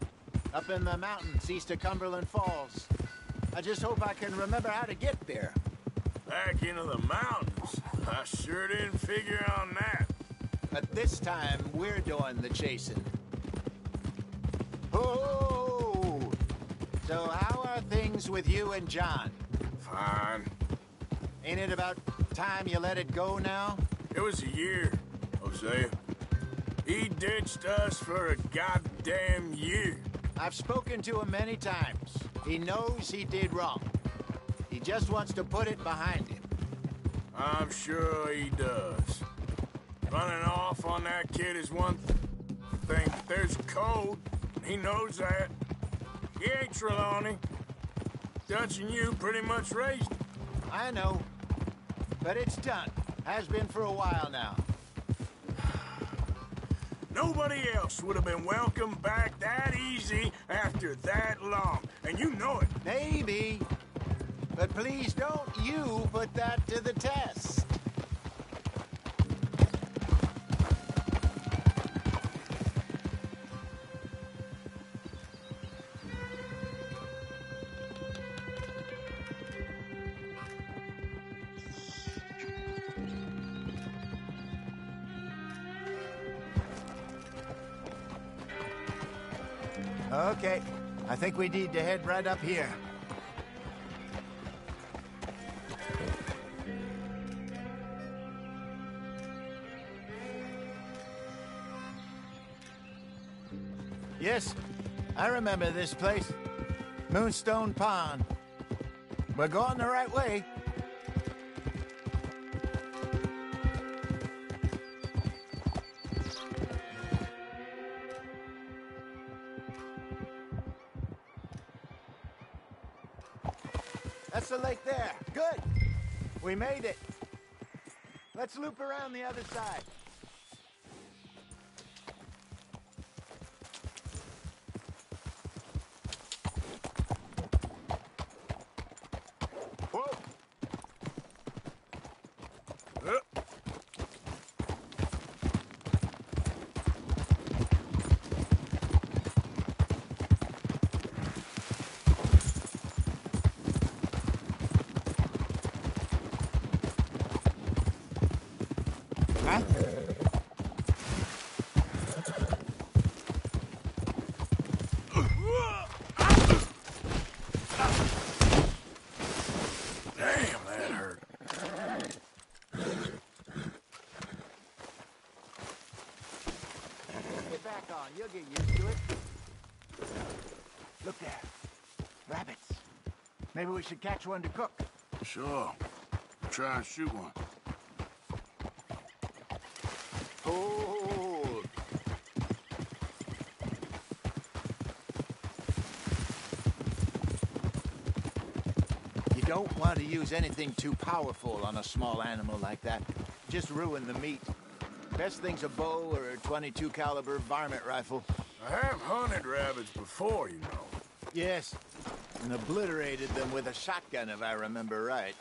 Speaker 13: up in the mountains east of Cumberland Falls. I just hope I can remember how to get there.
Speaker 2: Back into the mountains? I sure didn't figure on that.
Speaker 13: But this time, we're doing the chasing. Oh! So how are things with you and John?
Speaker 2: Fine.
Speaker 13: Ain't it about time you let it go now?
Speaker 2: It was a year, Hosea. He ditched us for a goddamn year.
Speaker 13: I've spoken to him many times. He knows he did wrong. He just wants to put it behind him.
Speaker 2: I'm sure he does. Running off on that kid is one thing, but there's a code. He knows that. He ain't Trelawney. Dutch and you pretty much raised him.
Speaker 13: I know. But it's done. Has been for a while now.
Speaker 2: Nobody else would have been welcomed back that easy after that long. And you know it.
Speaker 13: Maybe. But please don't you put that to the test. Okay, I think we need to head right up here. Yes, I remember this place. Moonstone Pond. We're going the right way. That's the lake there. Good. We made it. Let's loop around the other side. Whoa. Huh?
Speaker 2: Damn, that hurt.
Speaker 13: Get back on. You'll get used to it. Look there. Rabbits. Maybe we should catch one to cook.
Speaker 8: Sure. Try and shoot one.
Speaker 13: Hold. You don't want to use anything too powerful on a small animal like that. Just ruin the meat. Best thing's a bow or a .22 caliber varmint rifle.
Speaker 2: I have hunted rabbits before, you know.
Speaker 13: Yes, and obliterated them with a shotgun, if I remember right.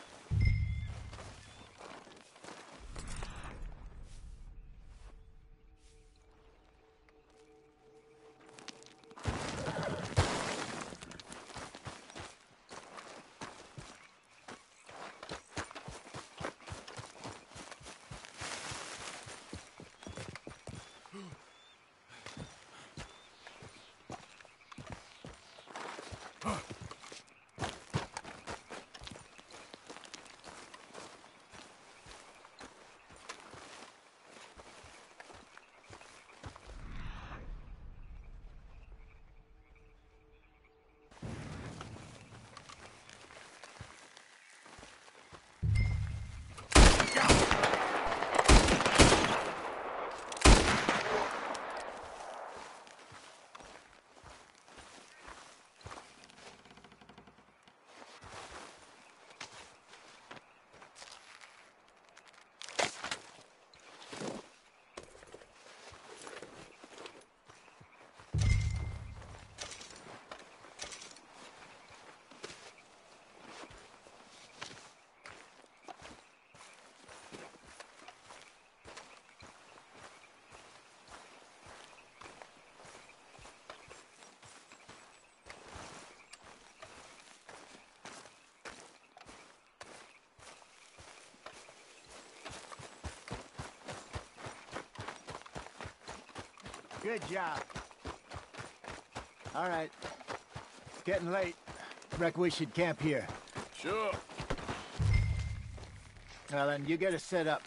Speaker 13: Good job. All right. It's getting late. Reckon we should camp here.
Speaker 2: Sure.
Speaker 13: Well, then you get us set up.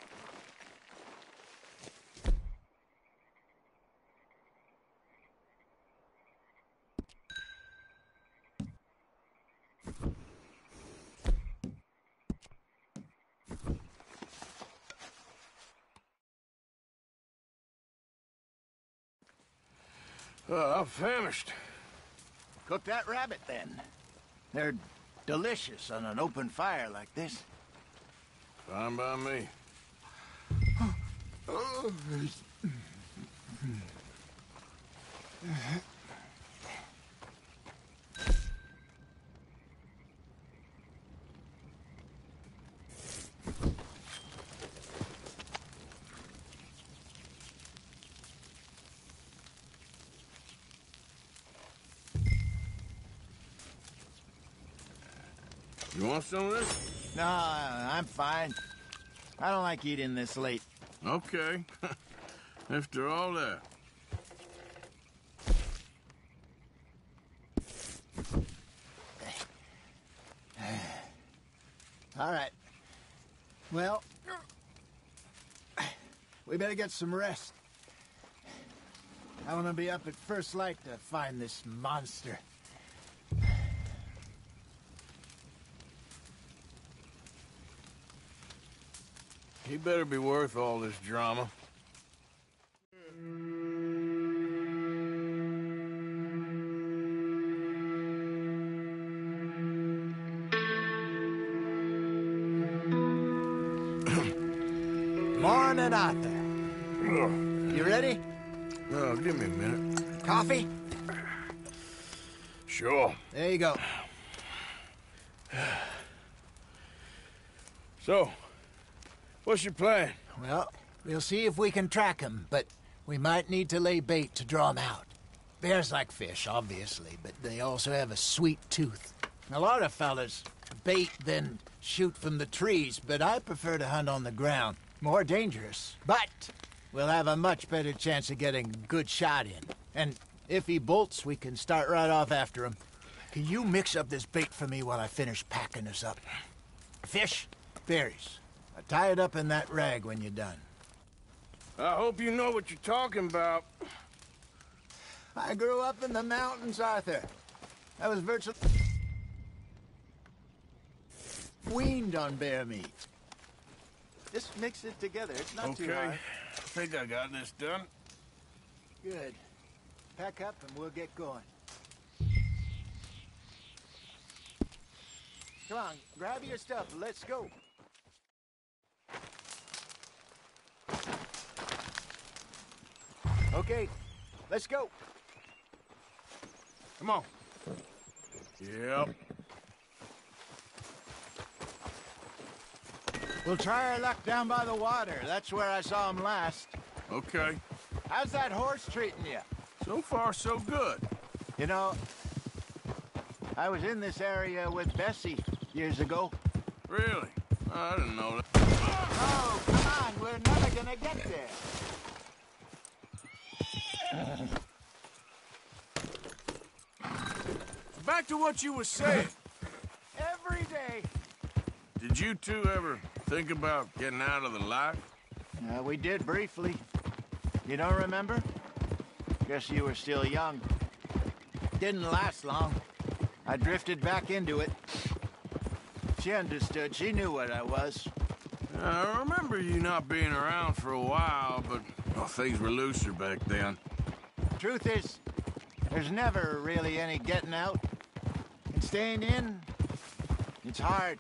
Speaker 8: I'm famished.
Speaker 13: Cook that rabbit, then. They're delicious on an open fire like this.
Speaker 8: Fine by me. You want some of this?
Speaker 13: No, I'm fine. I don't like eating this late.
Speaker 8: Okay. After all that.
Speaker 13: All right. Well, we better get some rest. I want to be up at first light to find this monster.
Speaker 8: He better be worth all this drama.
Speaker 13: Morning, Arthur. You ready?
Speaker 8: Oh, give me a minute.
Speaker 13: Coffee?
Speaker 8: Sure.
Speaker 13: There you go.
Speaker 8: So, what's your plan?
Speaker 13: Well, we'll see if we can track him, but we might need to lay bait to draw him out. Bears like fish, obviously, but they also have a sweet tooth. A lot of fellas bait, then shoot from the trees, but I prefer to hunt on the ground. More dangerous, but we'll have a much better chance of getting a good shot in. And if he bolts, we can start right off after him. Can you mix up this bait for me while I finish packing this up? Fish, berries. Tie it up in that rag when you're done.
Speaker 8: I hope you know what you're talking about.
Speaker 13: I grew up in the mountains, Arthur. I was virtually weaned on bear meat. Just mix it together. It's not too hard.
Speaker 8: Okay. I think I got this done.
Speaker 13: Good. Pack up and we'll get going. Come on, grab your stuff. Let's go. Okay, let's go.
Speaker 8: Come on. Yep.
Speaker 13: We'll try our luck down by the water. That's where I saw him last.
Speaker 8: Okay.
Speaker 13: How's that horse treating you?
Speaker 8: So far, so good.
Speaker 13: You know, I was in this area with Bessie years ago.
Speaker 8: Really? I didn't know that.
Speaker 13: Oh, come on. We're never gonna get there.
Speaker 8: Back to what you were saying.
Speaker 13: Every day.
Speaker 8: Did you two ever think about getting out of the life?
Speaker 13: We did briefly. You don't remember? Guess you were still young. Didn't last long. I drifted back into it. She understood. She knew what I was.
Speaker 8: I remember you not being around for a while, but things were looser back then.
Speaker 13: Truth is, there's never really any getting out. And staying in, it's hard.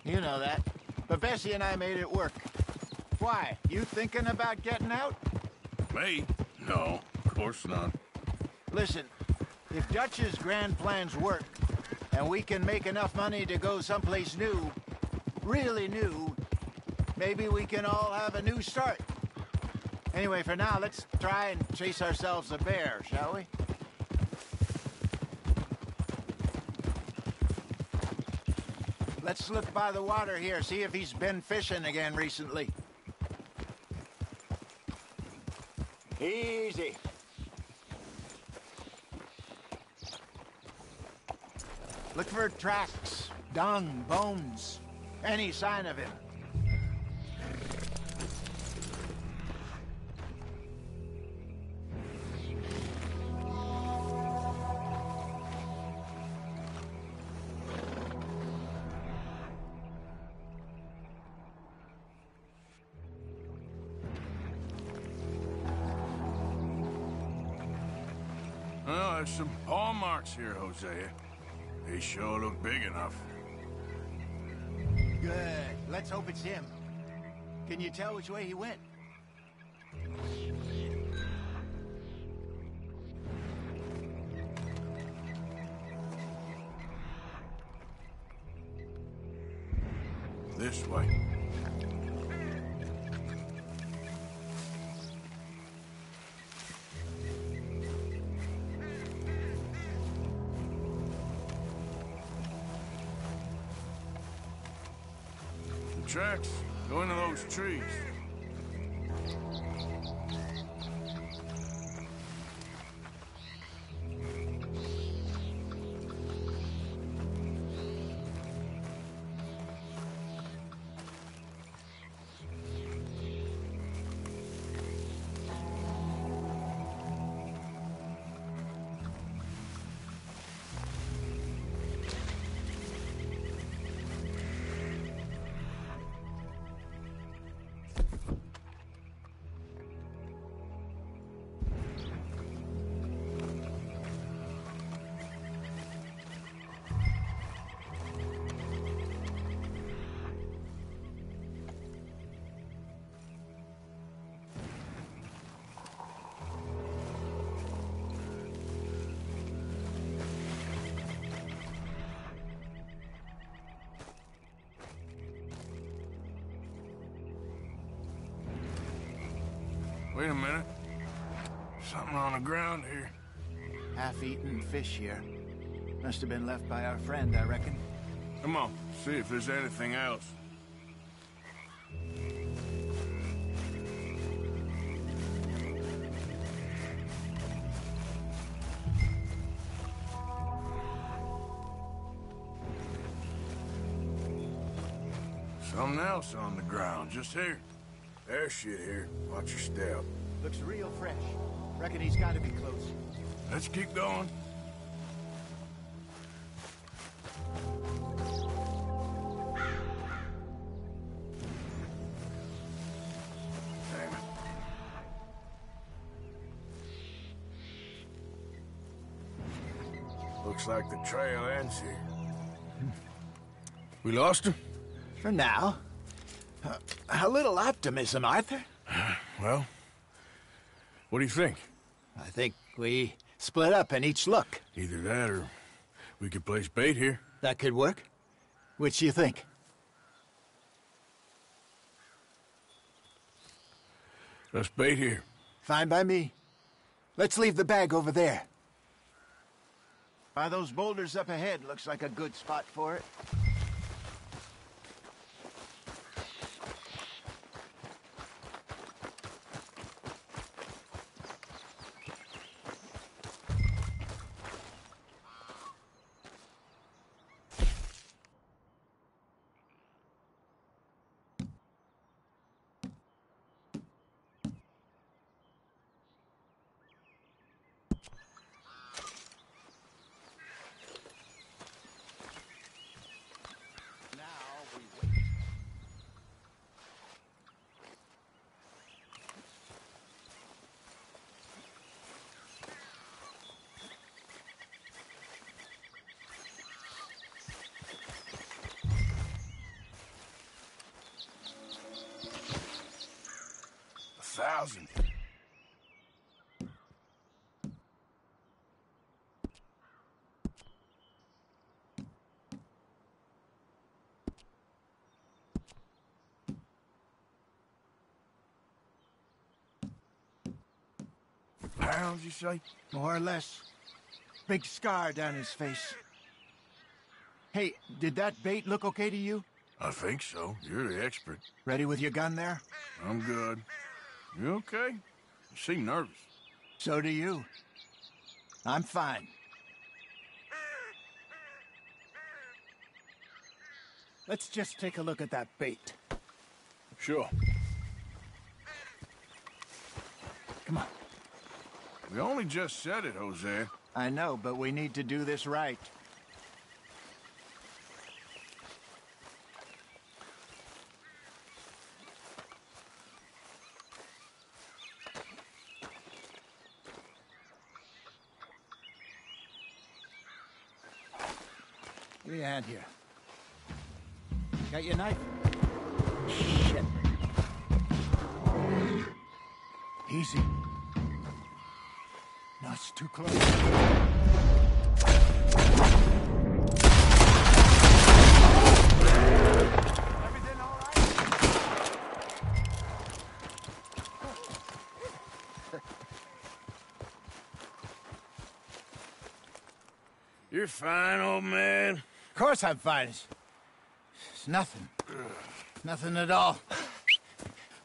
Speaker 13: You know that. But Bessie and I made it work. Why? You thinking about getting out?
Speaker 8: Me? No, of course not.
Speaker 13: Listen, if Dutch's grand plans work, and we can make enough money to go someplace new, really new, maybe we can all have a new start. Anyway, for now, let's try and chase ourselves a bear, shall we? Let's look by the water here, see if he's been fishing again recently. Easy. Look for tracks, dung, bones, any sign of him.
Speaker 8: Well, there's some paw marks here, Hosea. They sure look big enough.
Speaker 13: Good. Let's hope it's him. Can you tell which way he went?
Speaker 8: This way. The tracks go into those trees. Wait a minute. Something on the ground here.
Speaker 13: Half-eaten fish here. Must have been left by our friend, I reckon.
Speaker 8: Come on, see if there's anything else. Something else on the ground, just here. There's shit here. Watch your step.
Speaker 13: Looks real fresh. Reckon he's got to be close.
Speaker 8: Let's keep going. Damn it. Looks like the trail ends here. We lost him?
Speaker 13: For now. A little optimism, Arthur.
Speaker 8: Well, what do you think?
Speaker 13: I think we split up and each look.
Speaker 8: Either that or we could place bait here.
Speaker 13: That could work. Which do you think?
Speaker 8: Let's bait here.
Speaker 13: Fine by me. Let's leave the bag over there. By those boulders up ahead, looks like a good spot for it.
Speaker 8: $1,000. Pounds, you say?
Speaker 13: More or less. Big scar down his face. Hey, did that bait look okay to you?
Speaker 8: I think so. You're the expert.
Speaker 13: Ready with your gun there?
Speaker 8: I'm good. You okay? You seem nervous.
Speaker 13: So do you. I'm fine. Let's just take a look at that bait.
Speaker 8: Sure.
Speaker 13: Come on.
Speaker 8: We only just said it, Jose.
Speaker 13: I know, but we need to do this right. Give me a hand here. Got your knife? Shit. Easy. No, it's too close. Everything all right?
Speaker 2: You're fine, old man.
Speaker 13: Of course I'm fine. It's nothing. Nothing at all.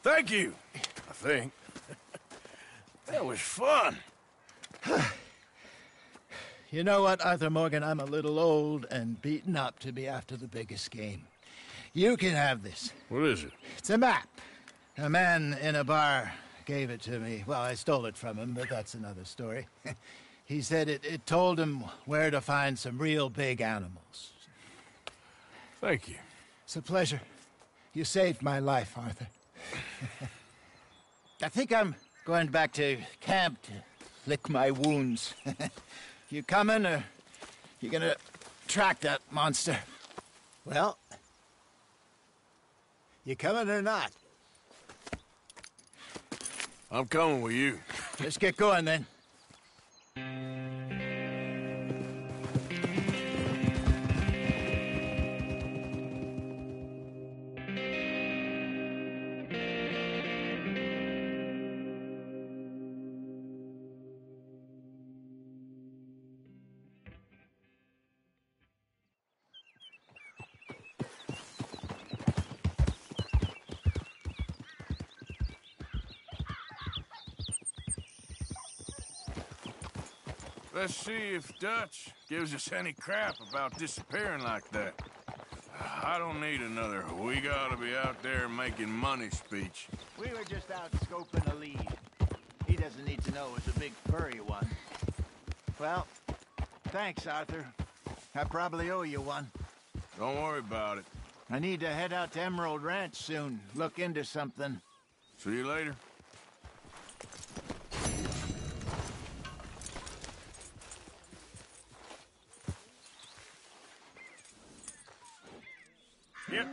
Speaker 2: Thank you, I think. That was fun.
Speaker 13: You know what, Arthur Morgan? I'm a little old and beaten up to be after the biggest game. You can have this.
Speaker 2: What is it?
Speaker 13: It's a map. A man in a bar gave it to me. Well, I stole it from him, but that's another story. He said it told him where to find some real big animals.
Speaker 2: Thank you.
Speaker 13: It's a pleasure. You saved my life, Arthur. I think I'm going back to camp to lick my wounds. You coming, or you gonna track that monster? Well, you coming or not?
Speaker 2: I'm coming with you.
Speaker 13: Let's get going, then.
Speaker 2: Let's see if Dutch gives us any crap about disappearing like that. I don't need another "we gotta be out there making money" speech.
Speaker 13: We were just out scoping a lead. He doesn't need to know it's a big furry one. Well, thanks, Arthur. I probably owe you one.
Speaker 2: Don't worry about it.
Speaker 13: I need to head out to Emerald Ranch soon. Look into something.
Speaker 2: See you later. Yep.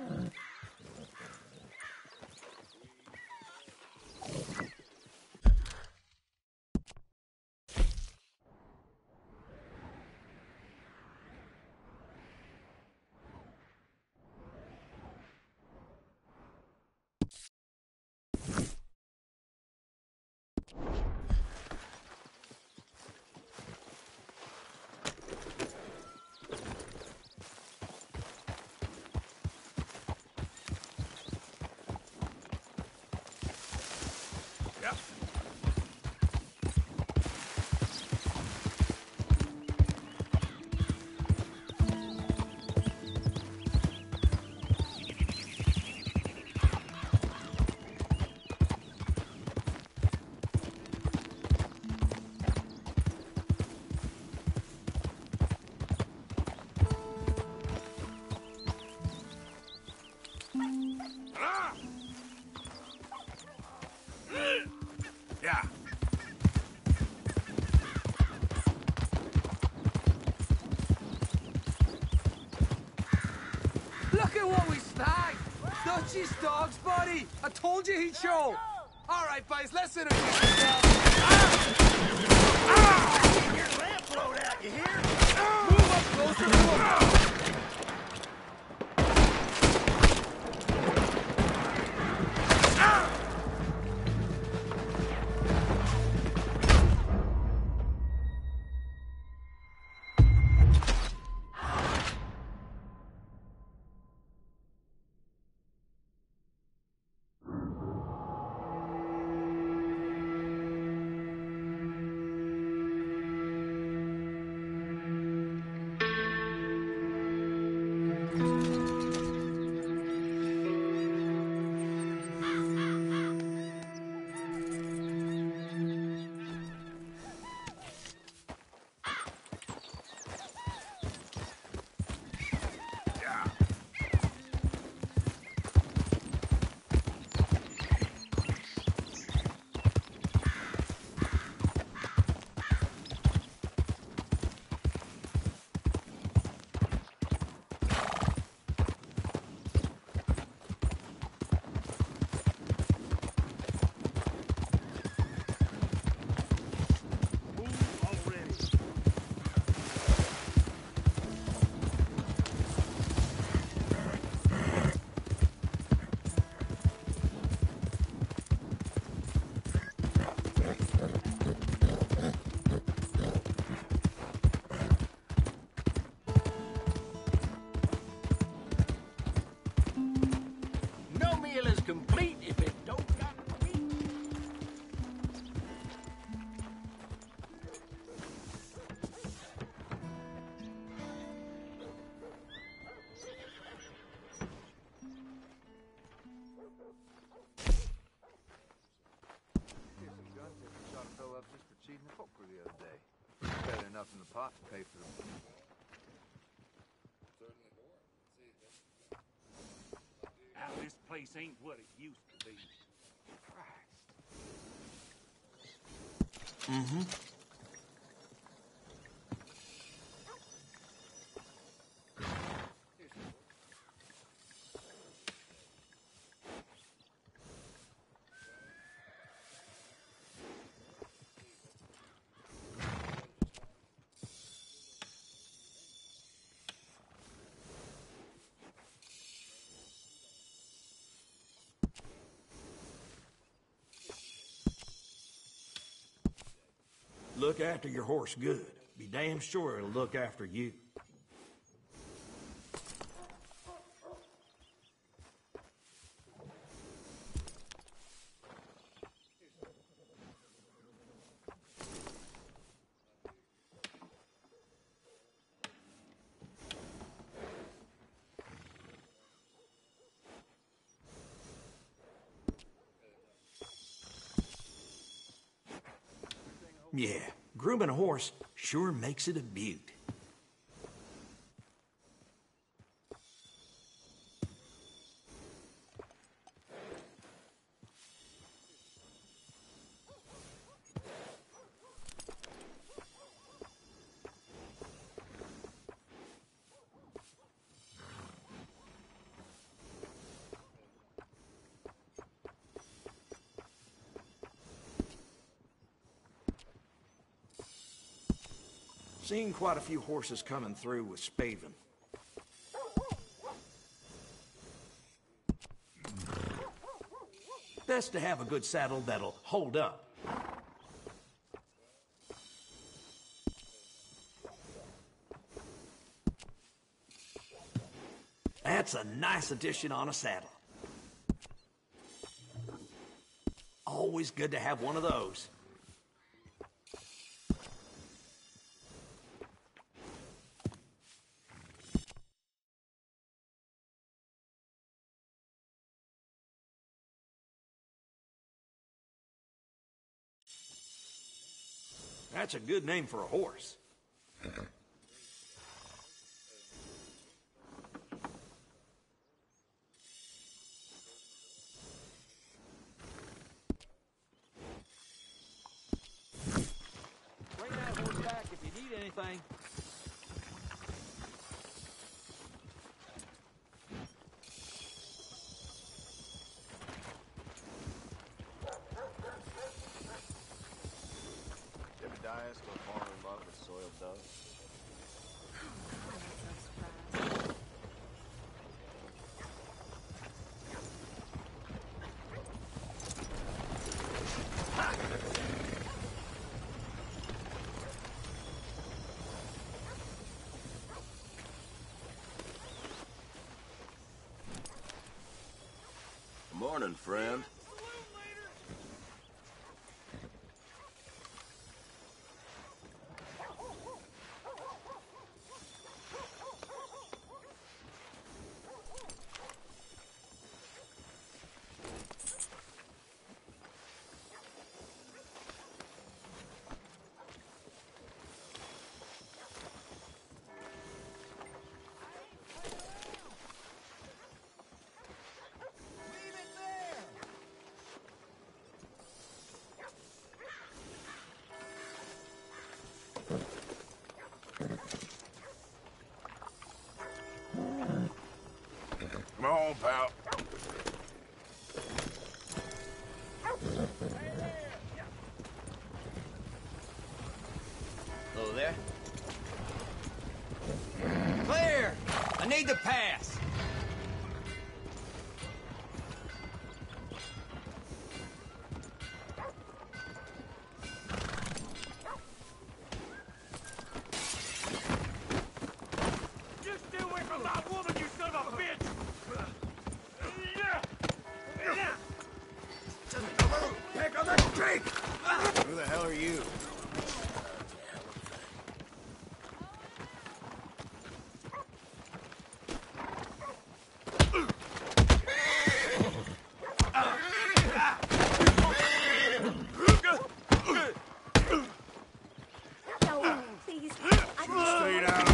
Speaker 2: Yeah.
Speaker 16: Look at what we snagged! Dutchie's dog's body! I told you he'd show! Alright, boys, let's introduce ourselves.
Speaker 13: Get your lamp blown out, you hear?
Speaker 16: Move up closer to him!
Speaker 13: enough in the pot to pay for them.
Speaker 17: Now, this place ain't what it used to be. Christ.
Speaker 12: Mm-hmm.
Speaker 5: Look after your horse good. Be damn sure it'll look after you. Yeah, grooming a horse sure makes it a beaut. Seen quite a few horses coming through with spavin. Best to have a good saddle that'll hold up. That's a nice addition on a saddle. Always good to have one of those. That's a good name for a horse.
Speaker 6: Bring that horse back if you need anything.
Speaker 9: Go far in love with soiled doves.
Speaker 12: Morning, friend.
Speaker 2: Come on, pal.
Speaker 15: Hello there. Clear! I need to pass.
Speaker 5: Just stay away from that woman, you son of a bitch!
Speaker 11: Pick on that streak!
Speaker 13: Who the hell are you?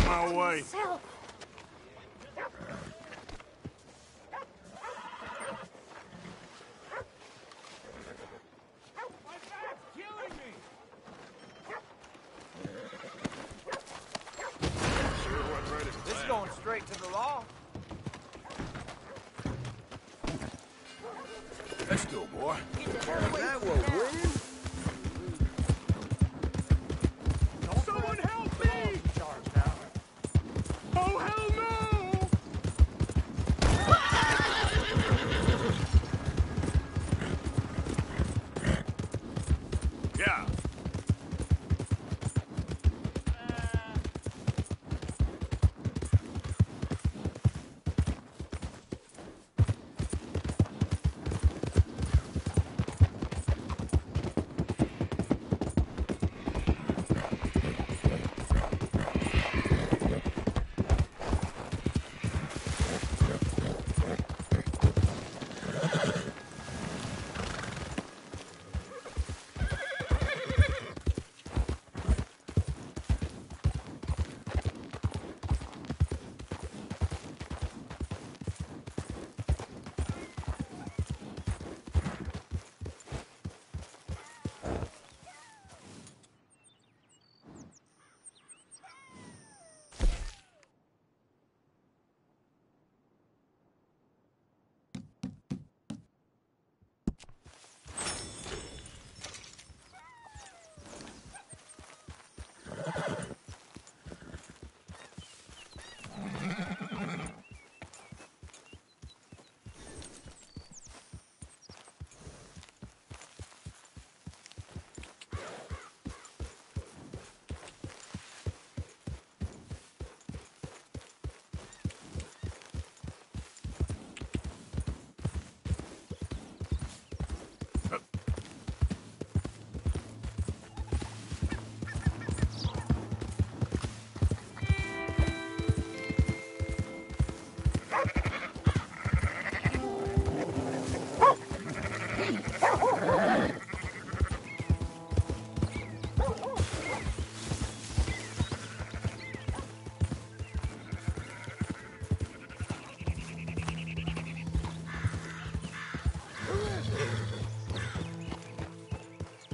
Speaker 2: my way.
Speaker 4: Self.
Speaker 12: This is going straight to the law.
Speaker 2: Let's go, boy.
Speaker 12: That will win.
Speaker 2: Someone help me! Oh, hell no! Yeah.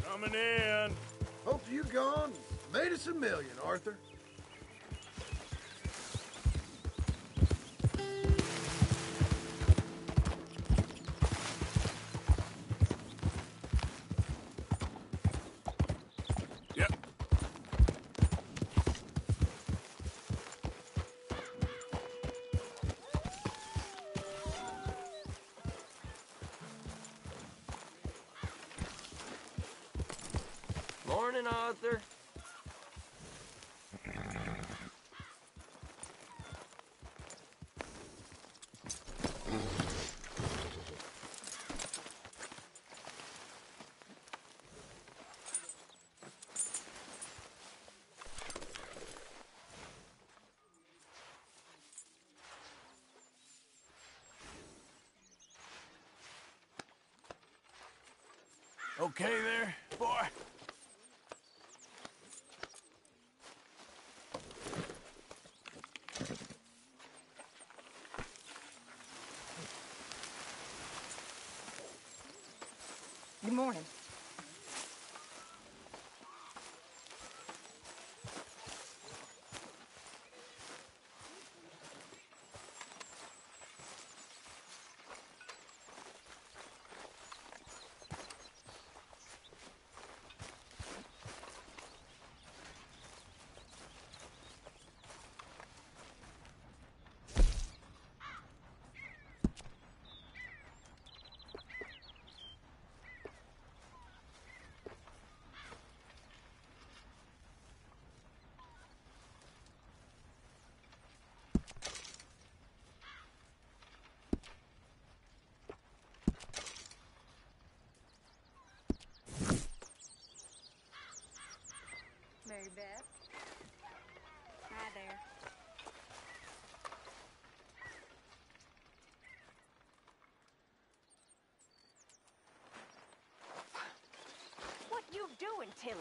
Speaker 2: Coming in.
Speaker 11: Hope you gone. Made us $1 million, Arthur.
Speaker 2: Yep.
Speaker 12: Morning, Arthur.
Speaker 2: Okay there, boy?
Speaker 3: Good morning. Mary Beth. Hi there.
Speaker 18: What you doing, Tilly?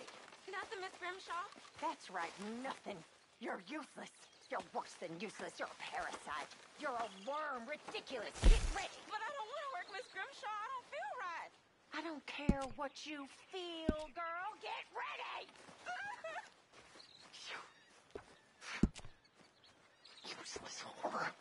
Speaker 3: Nothing, Miss Grimshaw.
Speaker 18: That's right, nothing. You're useless.
Speaker 3: You're worse than useless. You're a parasite. You're a worm. Ridiculous. Get ready.
Speaker 18: But I don't want to work, Miss Grimshaw. I don't feel right.
Speaker 3: I don't care what you feel, girl. Get ready! Useless whore.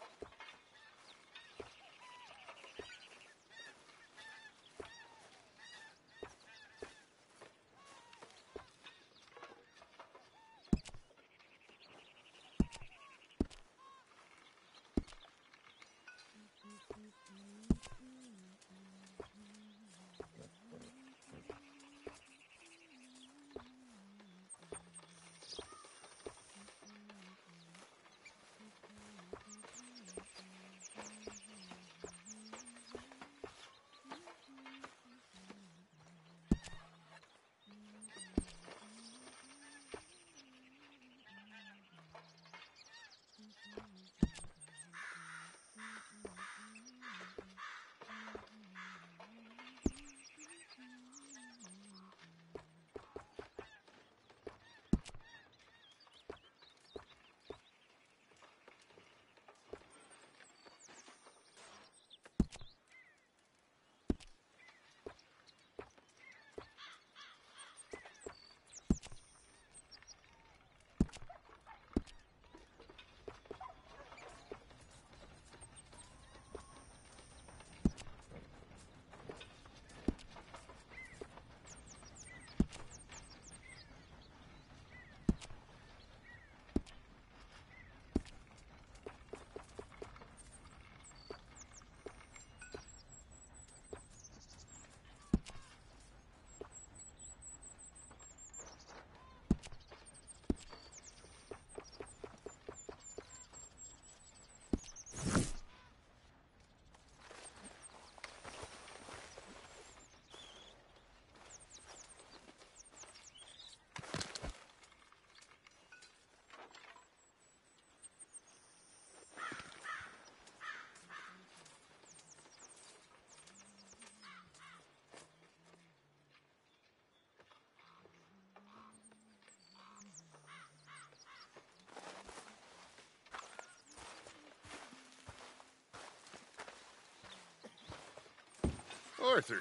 Speaker 8: Arthur.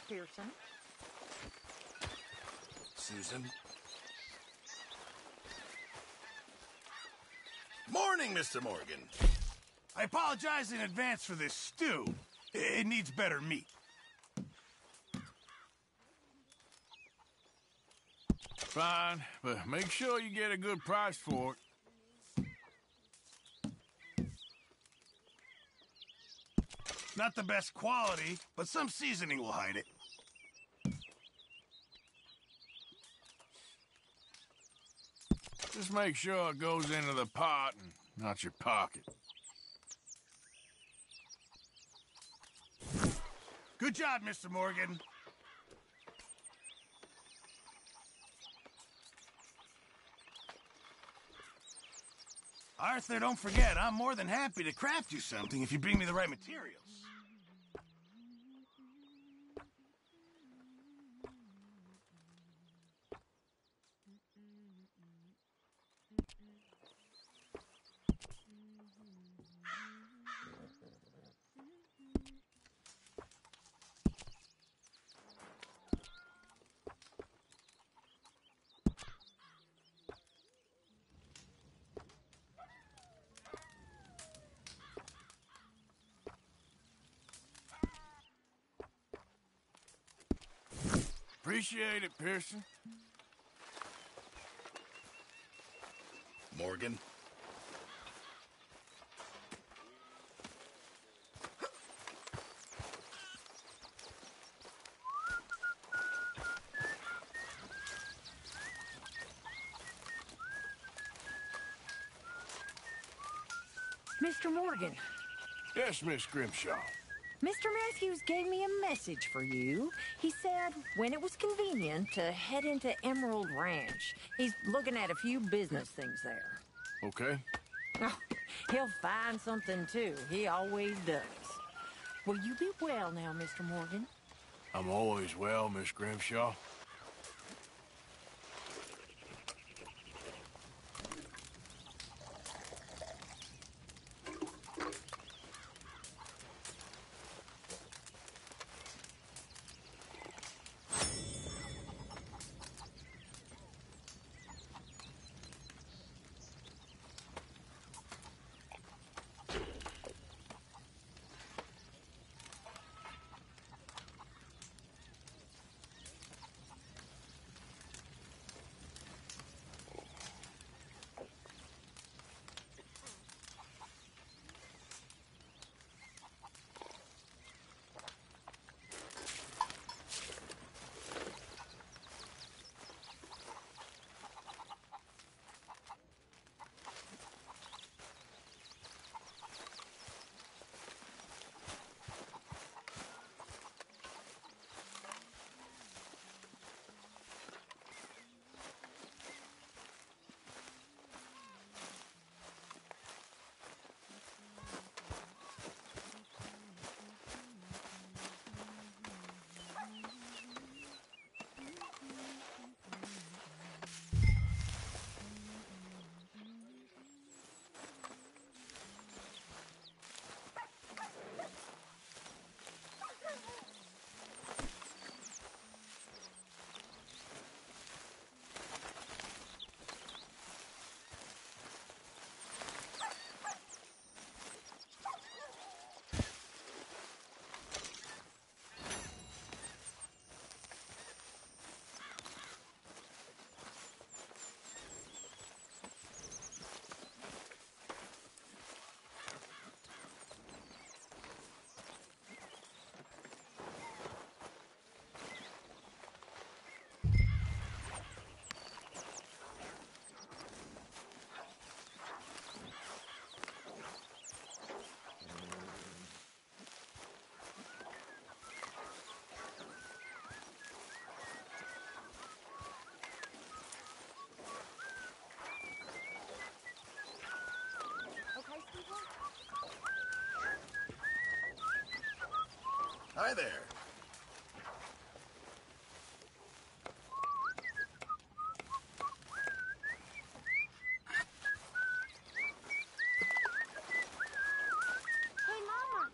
Speaker 3: Pearson.
Speaker 11: Susan. Morning, Mr. Morgan.
Speaker 2: I apologize in advance for this stew. It needs better meat.
Speaker 14: Fine, but make sure you get a good price for it.
Speaker 2: Not the best quality, but some seasoning will hide it.
Speaker 14: Just make sure it goes into the pot and not your pocket.
Speaker 2: Good job, Mr. Morgan. Arthur, don't forget, I'm more than happy to craft you something if you bring me the right materials.
Speaker 14: Appreciate it, Pearson.
Speaker 11: Morgan.
Speaker 19: Mr. Morgan.
Speaker 14: Yes, Miss Grimshaw.
Speaker 19: Mr. Matthews gave me a message for you. He said when it was convenient to head into Emerald Ranch. He's looking at a few business things there.
Speaker 14: Okay.
Speaker 19: Oh, he'll find something, too. He always does. Will you be well now, Mr. Morgan?
Speaker 14: I'm always well, Miss Grimshaw.
Speaker 11: Hi there.
Speaker 18: Hey, Mama.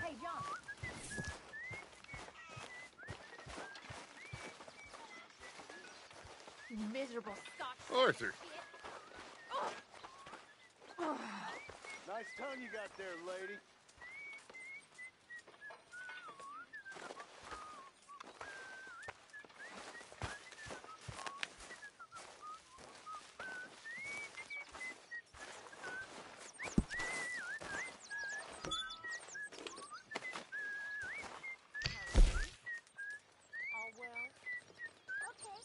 Speaker 10: Hey, John. You miserable Scotch.
Speaker 8: Arthur.
Speaker 13: Nice tongue you got there, lady.
Speaker 10: All well? Okay.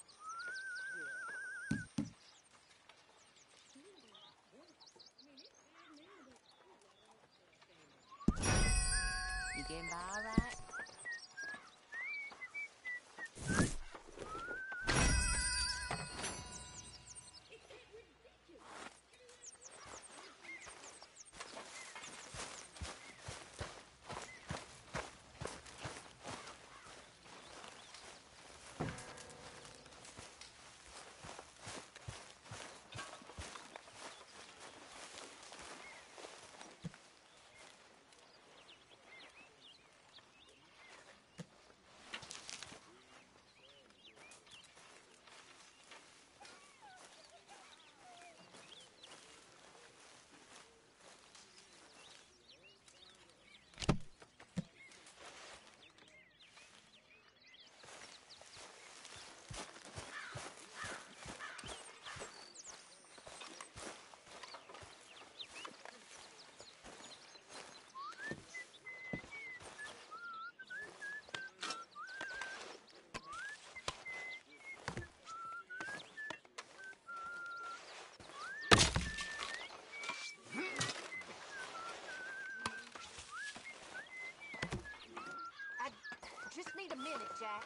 Speaker 3: minute, Jack.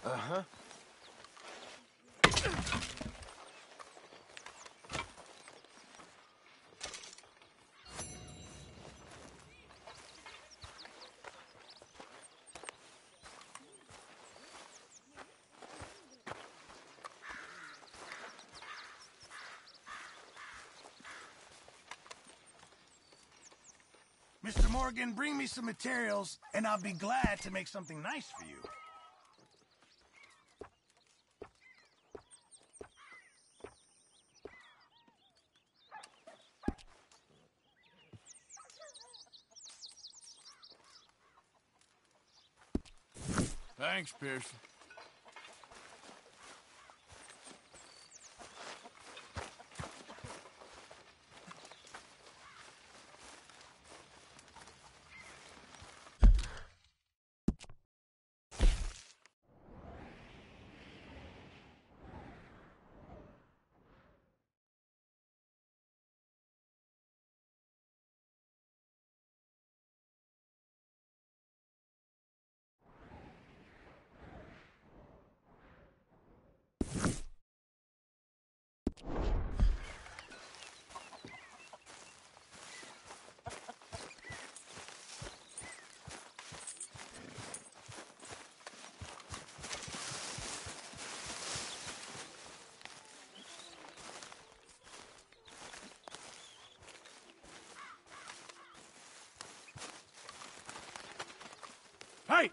Speaker 12: Uh-huh.
Speaker 20: Mr. Morgan, bring me some materials, and I'll be glad to make something nice for you.
Speaker 14: Thanks, Pearson.
Speaker 2: Hey!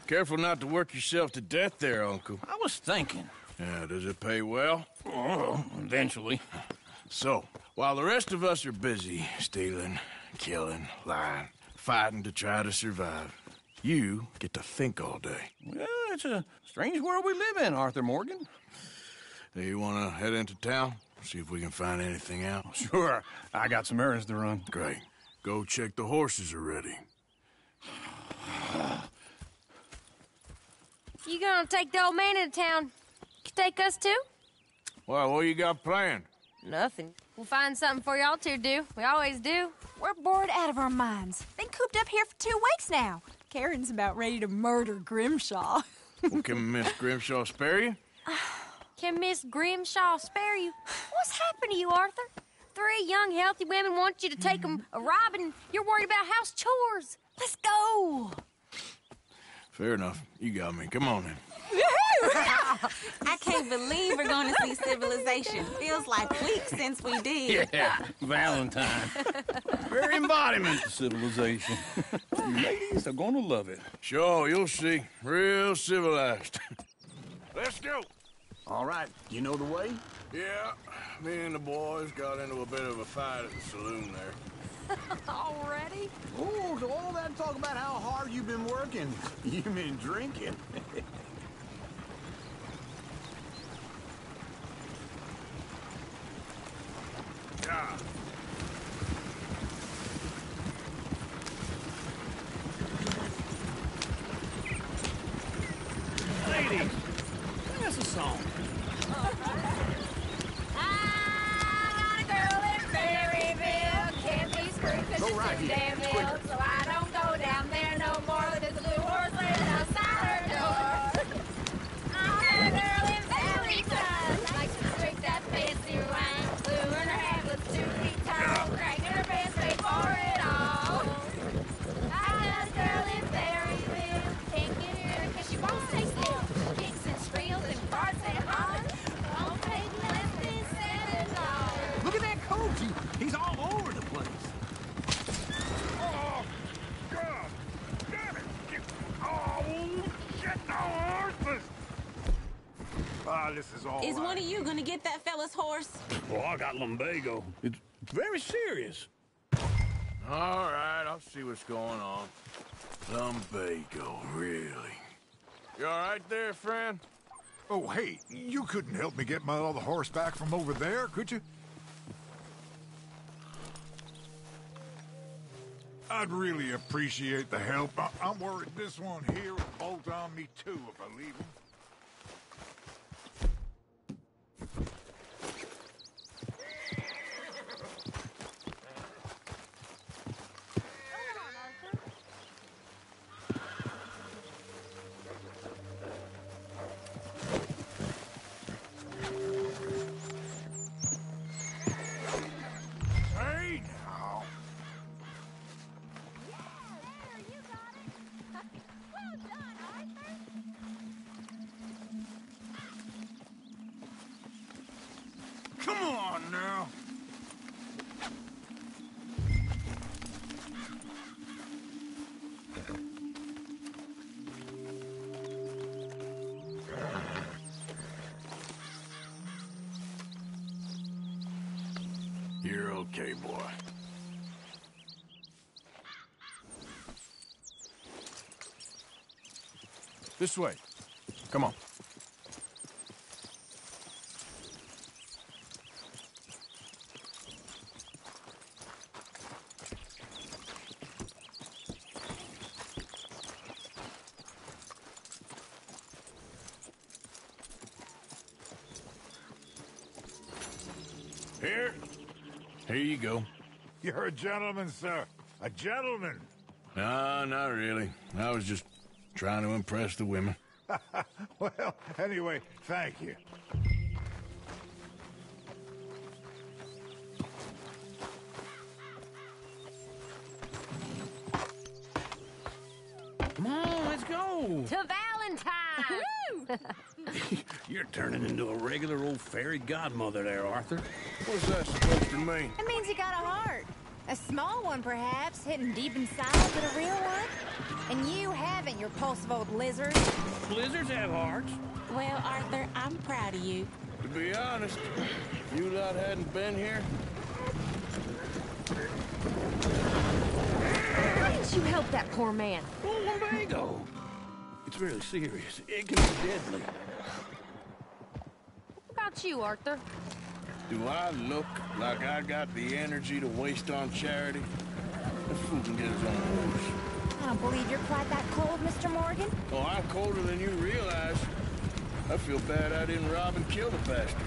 Speaker 2: Careful not to work yourself to death there, Uncle.
Speaker 5: I was thinking.
Speaker 2: Yeah, does it pay well?
Speaker 5: Oh, eventually.
Speaker 2: So, while the rest of us are busy stealing, killing, lying, fighting to try to survive, you get to think all day.
Speaker 5: Well, it's a strange world we live in, Arthur Morgan.
Speaker 2: Hey, you want to head into town? See if we can find anything out?
Speaker 5: Sure. I got some errands to run.
Speaker 2: Great. Go check the horses are ready.
Speaker 4: You gonna take the old man into town? You take us too?
Speaker 2: Well, what you got planned?
Speaker 4: Nothing. We'll find something for y'all to do. We always do.
Speaker 21: We're bored out of our minds. Been cooped up here for 2 weeks now. Karen's about ready to murder Grimshaw.
Speaker 2: Well, can Miss Grimshaw spare you?
Speaker 4: Can Miss Grimshaw spare you? What's happened to you, Arthur? 3 young, healthy women want you to take them a robbing. You're worried about house chores. Let's go.
Speaker 2: Fair enough. You got me. Come on then.
Speaker 21: I can't believe we're going to see civilization. Feels like weeks since we did.
Speaker 5: Yeah, Valentine. Very embodiment of civilization. You ladies are gonna love it.
Speaker 2: Sure, you'll see. Real civilized.
Speaker 8: Let's go. All right, you know the way?
Speaker 2: Yeah, me and the boys got into a bit of a fight at the saloon there.
Speaker 21: Already?
Speaker 13: Oh, so all that talk about how hard you've been working. You've been drinking.
Speaker 2: Yeah.
Speaker 5: Ladies, sing us a song.
Speaker 21: Go right here. Damn ill, so I don't go down there no more. There's a blue horse laying outside her door. I'm a girl in Valentine. Likes to drink that fancy wine. Blue in her hand with 2 feet tall. Cranking her pants, wait for it all. I'm a girl in Berryville. Can't get her because she won't stay still. Kicks and squeals and farts and hollers. Won't take less than $7.
Speaker 20: Look at that coach. He's all over the place.
Speaker 8: Ah, this is all
Speaker 21: Is
Speaker 8: right.
Speaker 21: one of you gonna get that fella
Speaker 7: jealous horse?
Speaker 22: Well, I got lumbago. It's very serious.
Speaker 14: All right, I'll see what's going on. Lumbago, really? You all right there, friend?
Speaker 23: Oh, hey, you couldn't help me get my other horse back from over there, could you? I'd really appreciate the help. I'm worried this one here will bolt on me too if I leave him.
Speaker 2: Come on now.
Speaker 14: You're okay, boy.
Speaker 2: This way. Come on.
Speaker 14: Here you go.
Speaker 23: You're a gentleman, sir. A gentleman.
Speaker 14: No, not really. I was just trying to impress the women.
Speaker 23: Well, anyway, thank you.
Speaker 22: Come on, let's go.
Speaker 4: To Valentine!
Speaker 22: You're turning into a regular old fairy godmother there, Arthur.
Speaker 14: What's that supposed to mean?
Speaker 7: It means you got a heart. A small one, perhaps, hidden deep inside, but a real one. And you haven't, you repulsive old lizard.
Speaker 22: Lizards have hearts.
Speaker 7: Well, Arthur, I'm proud of you.
Speaker 14: To be honest, if you lot hadn't been here,
Speaker 4: Why didn't you help that poor man?
Speaker 22: Oh, lumbago. It's really serious. It can be deadly.
Speaker 4: What about you, Arthur?
Speaker 14: do I look like I got the energy to waste on charity? This fool can get his own horse.
Speaker 7: I don't believe you're quite that cold, Mr. Morgan.
Speaker 14: Oh, I'm colder than you realize. I feel bad I didn't rob and kill the bastard.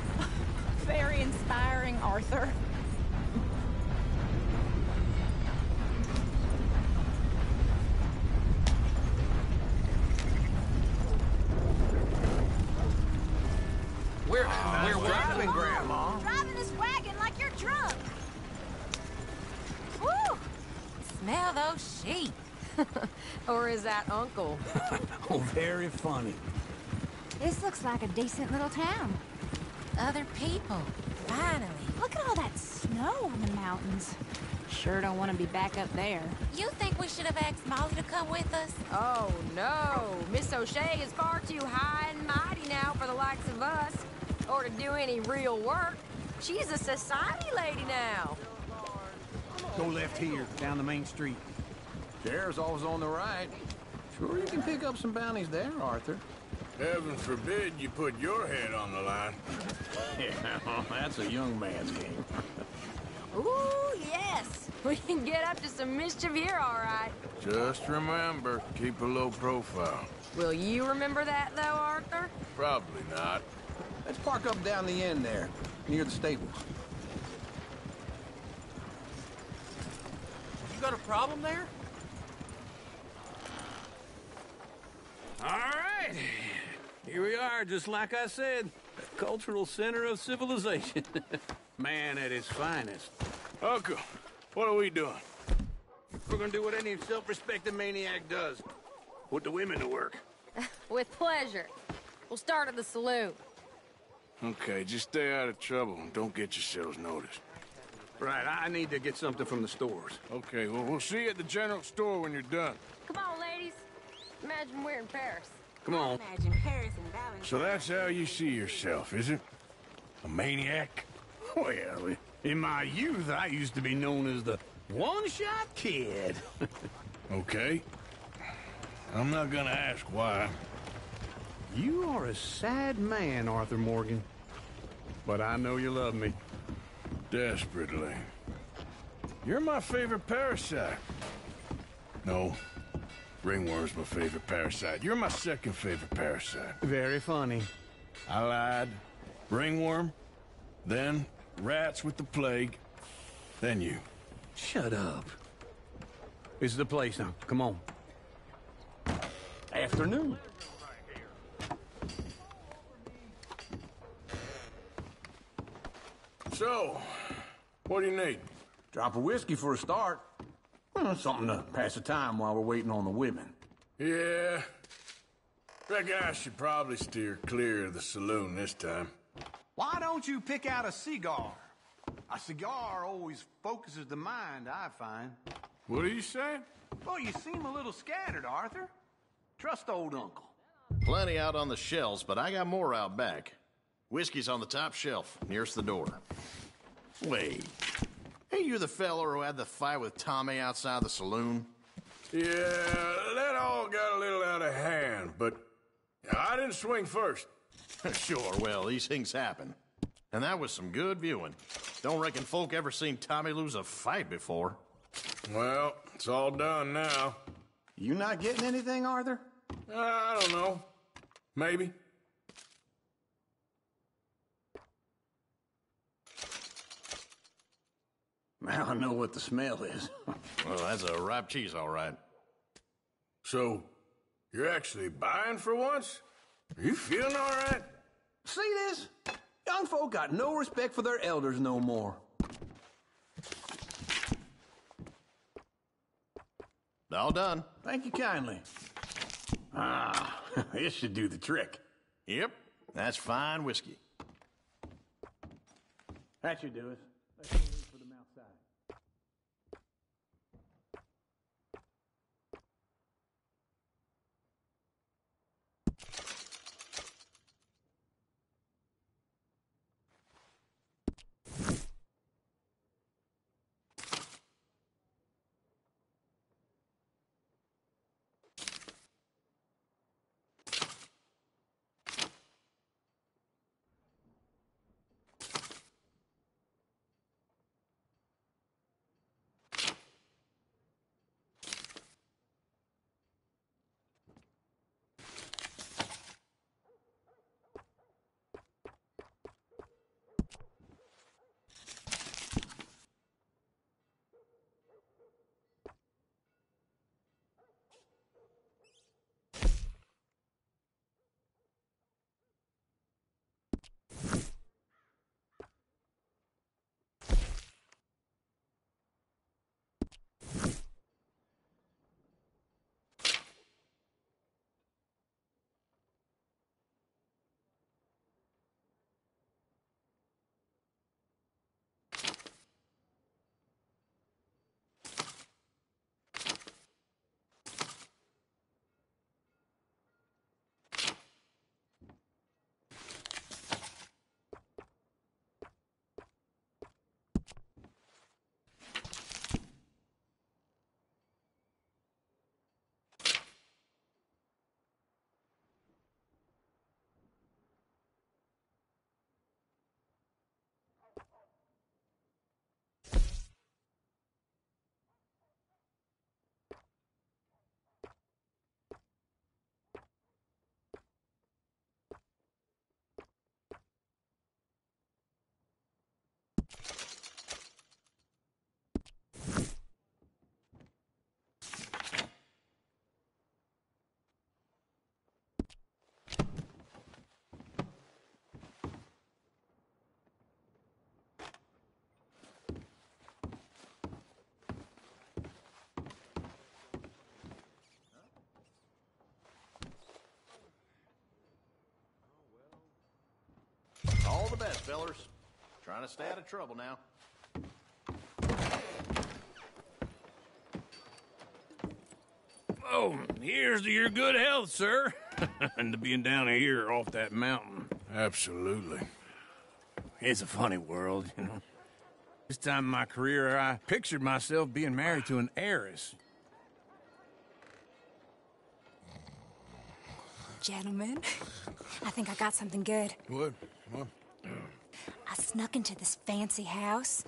Speaker 7: Very inspiring, Arthur.
Speaker 12: We're driving, Grandma.
Speaker 7: Driving this wagon like you're drunk. Woo! Smell those sheep.
Speaker 4: Or is that Uncle?
Speaker 22: Oh, very funny.
Speaker 7: This looks like a decent little town. Other people. Finally. Look at all that snow on the mountains. Sure don't want to be back up there. You think we should have asked Molly to come with us?
Speaker 4: Oh, no. Miss O'Shea is far too high and mighty now for the likes of us. Or to do any real work. She's a society lady now.
Speaker 22: Go left here, down the main street.
Speaker 12: Sheriff's always on the right. Sure you can pick up some bounties there, Arthur.
Speaker 14: Heaven forbid you put your head on the line.
Speaker 12: Yeah, that's a young man's game.
Speaker 4: Ooh, yes. We can get up to some mischief here, all right.
Speaker 14: Just remember, keep a low profile.
Speaker 4: Will you remember that, though, Arthur?
Speaker 14: Probably not.
Speaker 12: Let's park up down the end there, near the stables.
Speaker 16: You got a problem there?
Speaker 22: All right. Here we are, just like I said. The cultural center of civilization. Man at his finest.
Speaker 14: Uncle, what are we doing?
Speaker 22: We're gonna do what any self-respecting maniac does. Put the women to work.
Speaker 4: With pleasure. We'll start at the saloon.
Speaker 14: Okay, just stay out of trouble and don't get yourselves noticed.
Speaker 22: Right, I need to get something from the stores.
Speaker 14: Okay, well, we'll see you at the general store when you're done.
Speaker 4: Come on, ladies. Imagine we're in Paris.
Speaker 22: Come on.
Speaker 7: Imagine Paris and Valentine.
Speaker 14: So that's how you see yourself, is it?
Speaker 2: A maniac?
Speaker 22: Well, in my youth, I used to be known as the one-shot kid.
Speaker 2: Okay. I'm not gonna ask why.
Speaker 22: You are a sad man, Arthur Morgan. But I know you love me.
Speaker 2: Desperately. You're my favorite parasite. No. Ringworm's my favorite parasite. You're my second favorite parasite.
Speaker 22: Very funny.
Speaker 2: I lied. Ringworm, then rats with the plague, then you.
Speaker 22: Shut up. This is the place now. Come on. Afternoon.
Speaker 2: So, what do you need?
Speaker 22: Drop of whiskey for a start. Something to pass the time while we're waiting on the women.
Speaker 2: Yeah. Reckon I should probably steer clear of the saloon this time.
Speaker 16: Why don't you pick out a cigar? A cigar always focuses the mind, I find.
Speaker 2: What are you saying?
Speaker 16: Well, you seem a little scattered, Arthur. Trust old Uncle.
Speaker 9: Plenty out on the shelves, but I got more out back. Whiskey's on the top shelf, nearest the door. Wait. Ain't you the fella who had the fight with Tommy outside the saloon?
Speaker 2: Yeah, that all got a little out of hand, but I didn't swing first.
Speaker 9: Sure, well, these things happen. And that was some good viewing. Don't reckon folk ever seen Tommy lose a fight before.
Speaker 2: Well, it's all done now.
Speaker 16: You not getting anything, Arthur?
Speaker 2: I don't know. Maybe.
Speaker 22: Now I know what the smell is.
Speaker 9: Well, that's a ripe cheese, all right.
Speaker 2: So, you're actually buying for once? Are you feeling all right?
Speaker 16: See this? Young folk got no respect for their elders no more.
Speaker 9: All done.
Speaker 22: Thank you kindly. Ah, this should do the trick.
Speaker 9: Yep, that's fine whiskey.
Speaker 22: That should do it. Let's go wait for them outside.
Speaker 9: All the best, fellers. Trying to stay out of trouble now.
Speaker 22: Oh, here's to your good health, sir. And to being down here off that mountain.
Speaker 2: Absolutely.
Speaker 14: It's a funny world, you know. This time in my career, I pictured myself being married to an heiress.
Speaker 7: Gentlemen, I think I got something good.
Speaker 14: What?
Speaker 7: I snuck into this fancy house.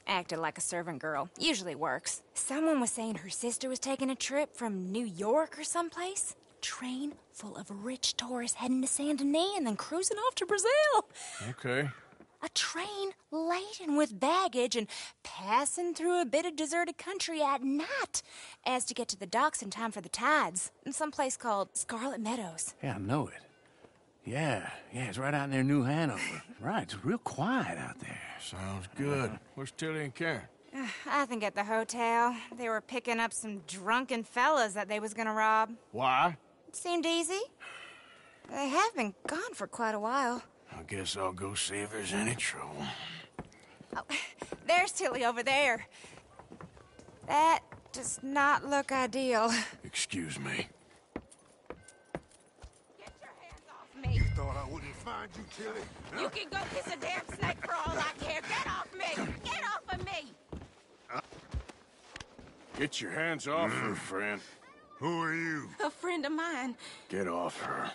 Speaker 7: Acted like a servant girl. Usually works. Someone was saying her sister was taking a trip from New York or someplace. Train full of rich tourists heading to Saint Denis and then cruising off to Brazil.
Speaker 14: Okay.
Speaker 7: A train laden with baggage and passing through a bit of deserted country at night as to get to the docks in time for the tides in some place called Scarlet Meadows.
Speaker 14: Yeah, I know it. Yeah, it's right out near New Hanover. Right, it's real quiet out there. Sounds good. Where's Tilly and Karen?
Speaker 7: I think at the hotel. They were picking up some drunken fellas that they was gonna rob.
Speaker 14: Why?
Speaker 7: It seemed easy. They have been gone for quite a while.
Speaker 14: I guess I'll go see if there's any trouble.
Speaker 7: Oh, there's Tilly over there. That does not look ideal.
Speaker 14: Excuse me.
Speaker 7: Get your hands off me.
Speaker 8: You thought I wouldn't find you, Tilly?
Speaker 7: You can go kiss a damn snake for all I care. Get off me! Get off of me!
Speaker 14: Get your hands off her, friend.
Speaker 8: Who are you?
Speaker 7: A friend of mine.
Speaker 14: Get off her.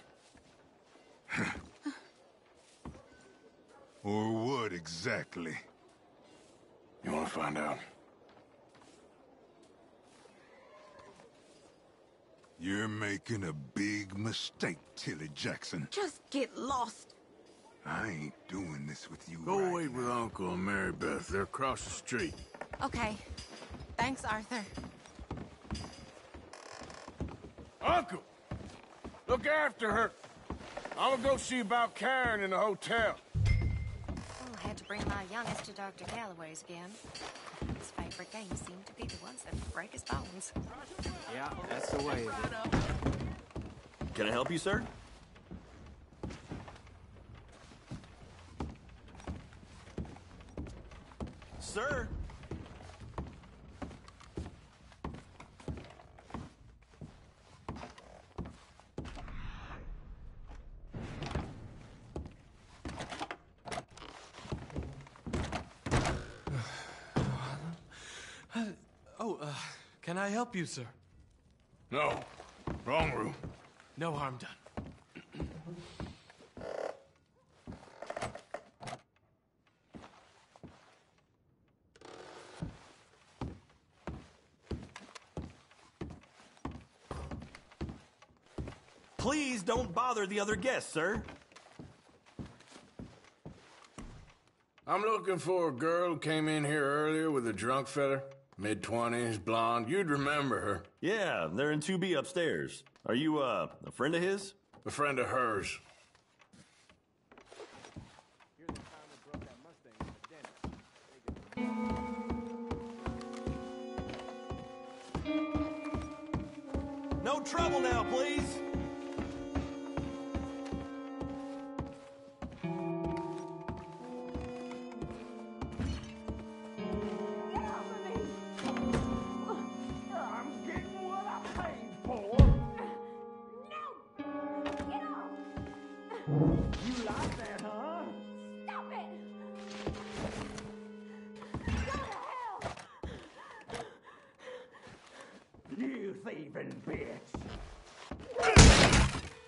Speaker 8: Or what exactly?
Speaker 14: You want to find out?
Speaker 8: You're making a big mistake, Tilly Jackson.
Speaker 7: Just get lost.
Speaker 8: I ain't doing this with you.
Speaker 14: Go wait with Uncle and Mary Beth. They're across the street.
Speaker 7: Okay. Thanks, Arthur.
Speaker 2: Uncle! Look after her. I'm gonna go see about Karen in the hotel.
Speaker 4: Oh, I had to bring my youngest to Dr. Calloway's again. His favorite games seem to be the ones that break his bones.
Speaker 15: Yeah, that's the way.
Speaker 1: Can I help you, sir? Sir?
Speaker 6: Can I help you, sir?
Speaker 14: No. Wrong room.
Speaker 6: No harm done.
Speaker 1: Please don't bother the other guests, sir.
Speaker 14: I'm looking for a girl who came in here earlier with a drunk fella. Mid-20s, blonde. You'd remember her.
Speaker 1: Yeah, they're in 2B upstairs. Are you, a friend of his?
Speaker 14: A friend of hers.
Speaker 1: No trouble now, please.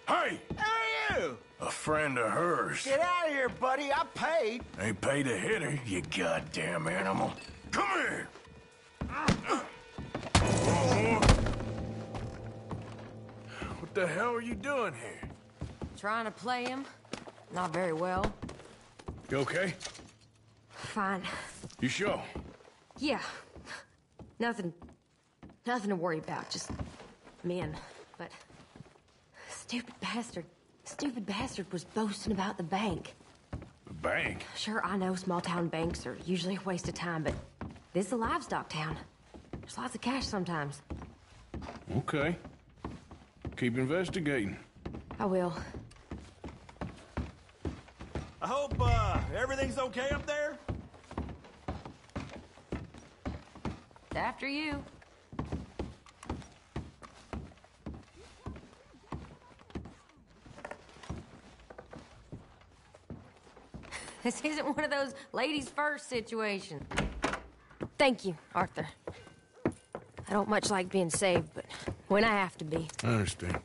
Speaker 14: Hey!
Speaker 13: Who are you?
Speaker 14: A friend of hers.
Speaker 13: Get out of here, buddy. I paid.
Speaker 14: Ain't paid to hit her, you goddamn animal. Come here! What the hell are you doing here?
Speaker 19: Trying to play him. Not very well.
Speaker 14: You okay?
Speaker 19: Fine.
Speaker 14: You sure?
Speaker 19: Yeah. Nothing to worry about. Just men. But stupid bastard was boasting about the bank.
Speaker 14: The bank?
Speaker 19: Sure, I know small town banks are usually a waste of time, but this is a livestock town. There's lots of cash sometimes.
Speaker 14: Okay. Keep investigating.
Speaker 19: I will.
Speaker 1: I hope, everything's okay up there?
Speaker 19: After you.
Speaker 4: This isn't one of those ladies first situations. Thank you, Arthur. I don't much like being saved, but when I have to be.
Speaker 14: I understand.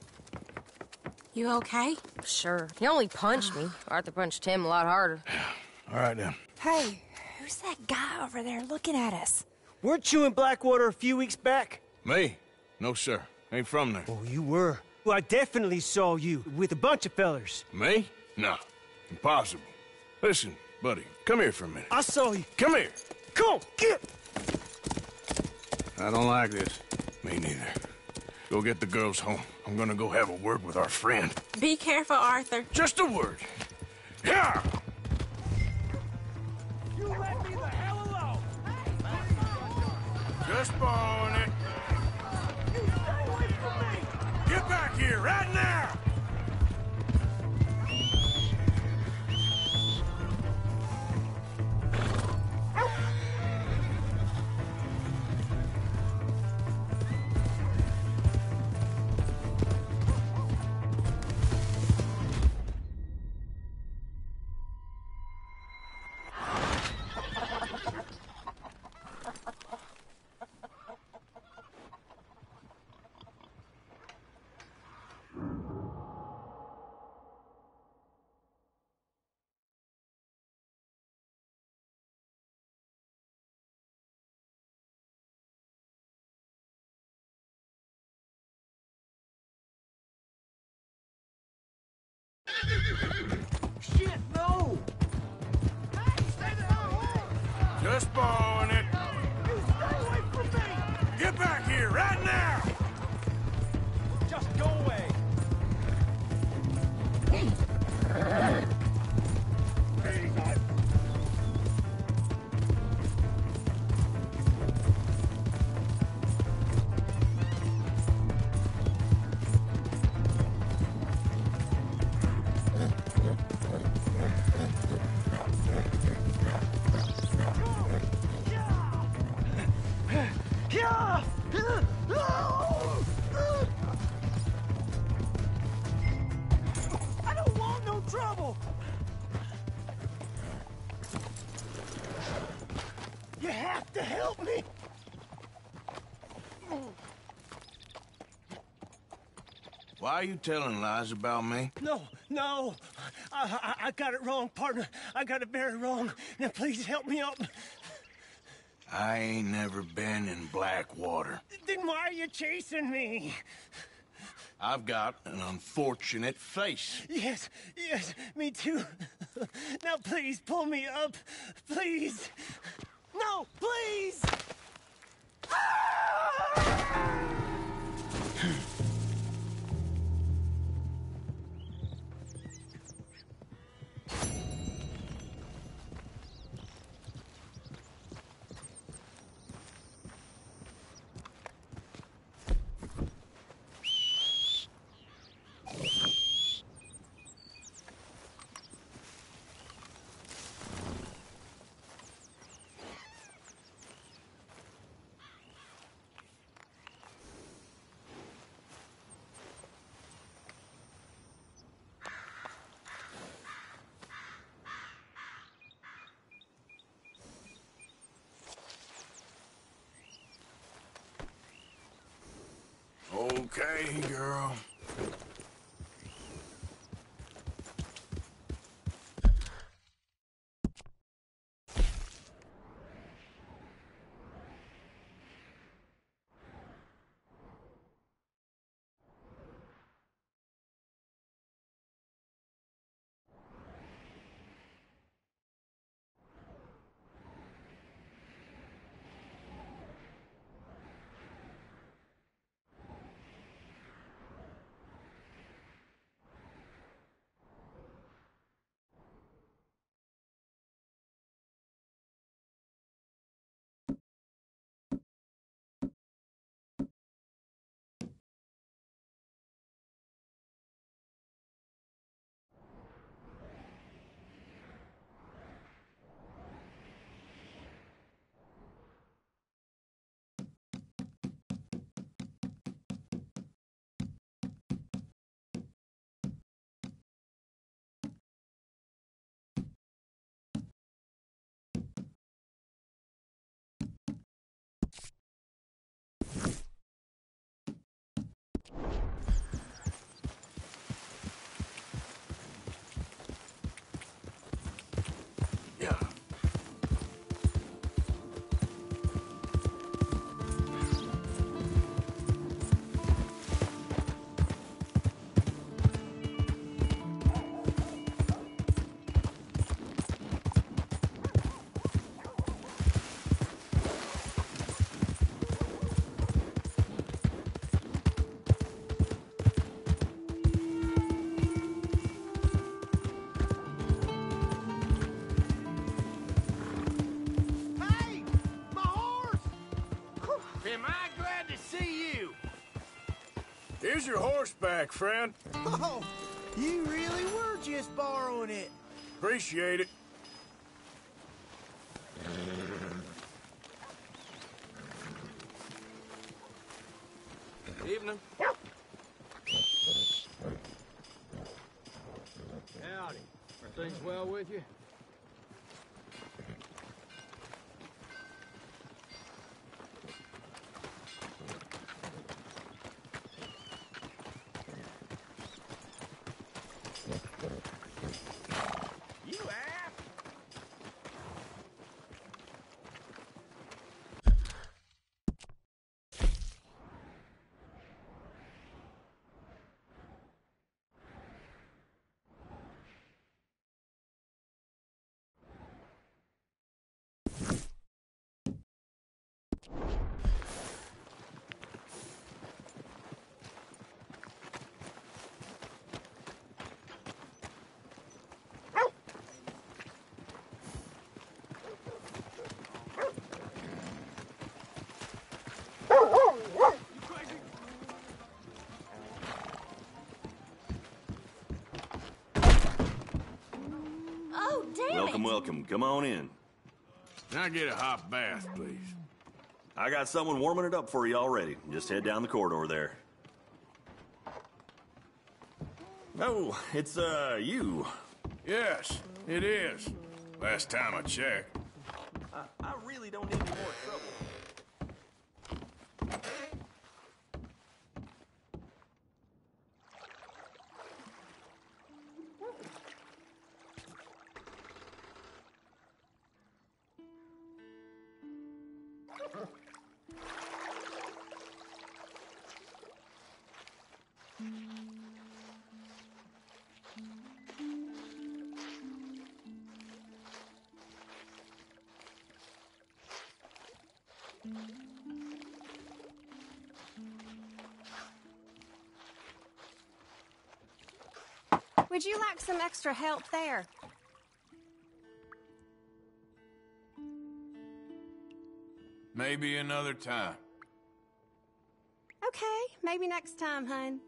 Speaker 4: You okay? Sure. He only punched me. Arthur punched him a lot harder.
Speaker 14: All right, then.
Speaker 7: Hey, who's that guy over there looking at us?
Speaker 11: Weren't you in Blackwater a few weeks back?
Speaker 14: Me? No, sir. Ain't from there.
Speaker 11: Oh, you were. Well, I definitely saw you with a bunch of fellers.
Speaker 14: Me? No. Impossible. Listen, buddy, come here for a minute.
Speaker 11: I saw you.
Speaker 14: Come here.
Speaker 11: Come on, get!
Speaker 14: I don't like this. Me neither. Go get the girls home. I'm gonna go have a word with our friend.
Speaker 17: Be careful, Arthur.
Speaker 14: Just a word. Yeah!
Speaker 11: You let me the hell alone!
Speaker 14: Just borrowing it.
Speaker 11: You stay away from me!
Speaker 14: Get back here right now!
Speaker 11: Shit, no! Hey, stay the hell away!
Speaker 14: Just borrowing it.
Speaker 11: You stay away from me!
Speaker 14: Get back here right now!
Speaker 11: Just go away! I don't want no trouble! You have to help me!
Speaker 14: Why are you telling lies about me?
Speaker 11: No. I got it wrong, partner. I got it very wrong. Now, please help me up.
Speaker 14: I ain't never been in Blackwater.
Speaker 11: Then why are you chasing me?
Speaker 14: I've got an unfortunate face.
Speaker 11: Yes, me too. Now, please, pull me up. Please. No, please!
Speaker 14: Okay, girl.
Speaker 2: Am I glad to see you? Here's your horseback, friend.
Speaker 11: Oh, you really were just borrowing it.
Speaker 2: Appreciate it.
Speaker 16: Evening.
Speaker 22: Howdy. Are things well with you?
Speaker 5: You ass!
Speaker 3: Oh, damn
Speaker 1: Welcome, welcome. Come on in.
Speaker 2: Can I get a hot bath, please?
Speaker 1: I got someone warming it up for you already. Just head down the corridor there. Oh, it's, you.
Speaker 2: Yes, it is. Last time I checked.
Speaker 1: I really don't need any more trouble.
Speaker 4: Would you like some extra help there?
Speaker 2: Maybe another time.
Speaker 4: Okay, maybe next time, hun.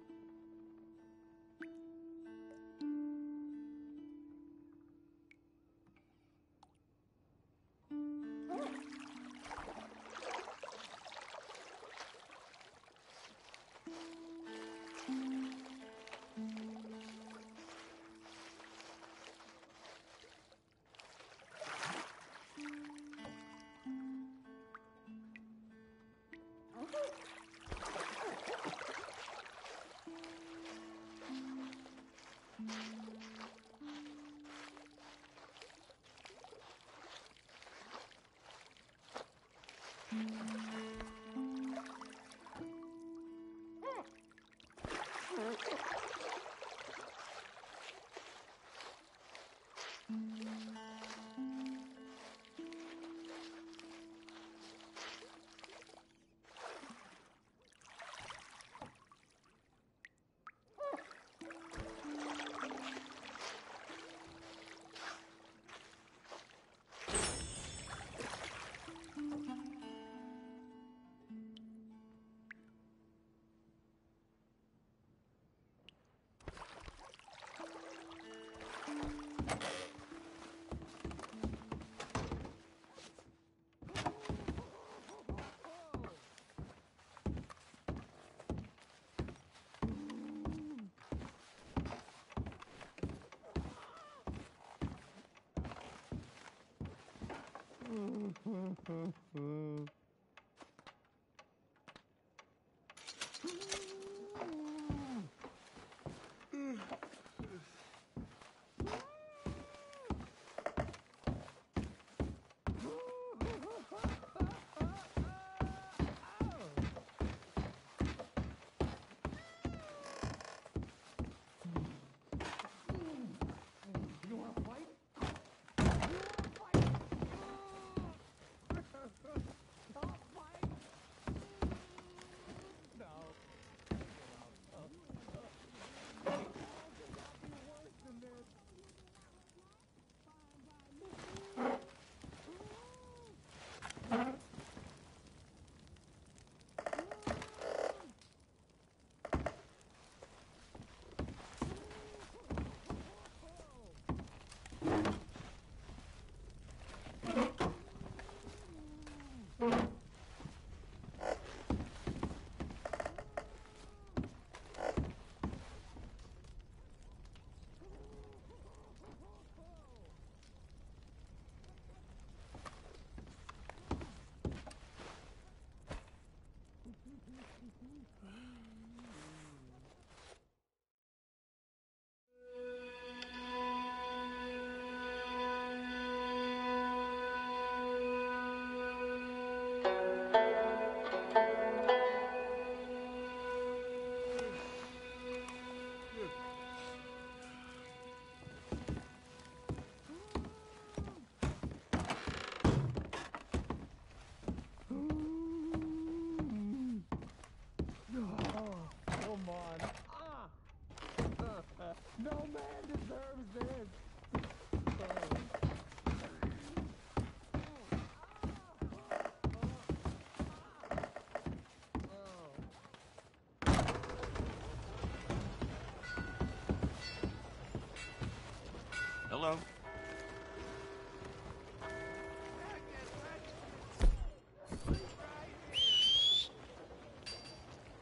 Speaker 10: Hello.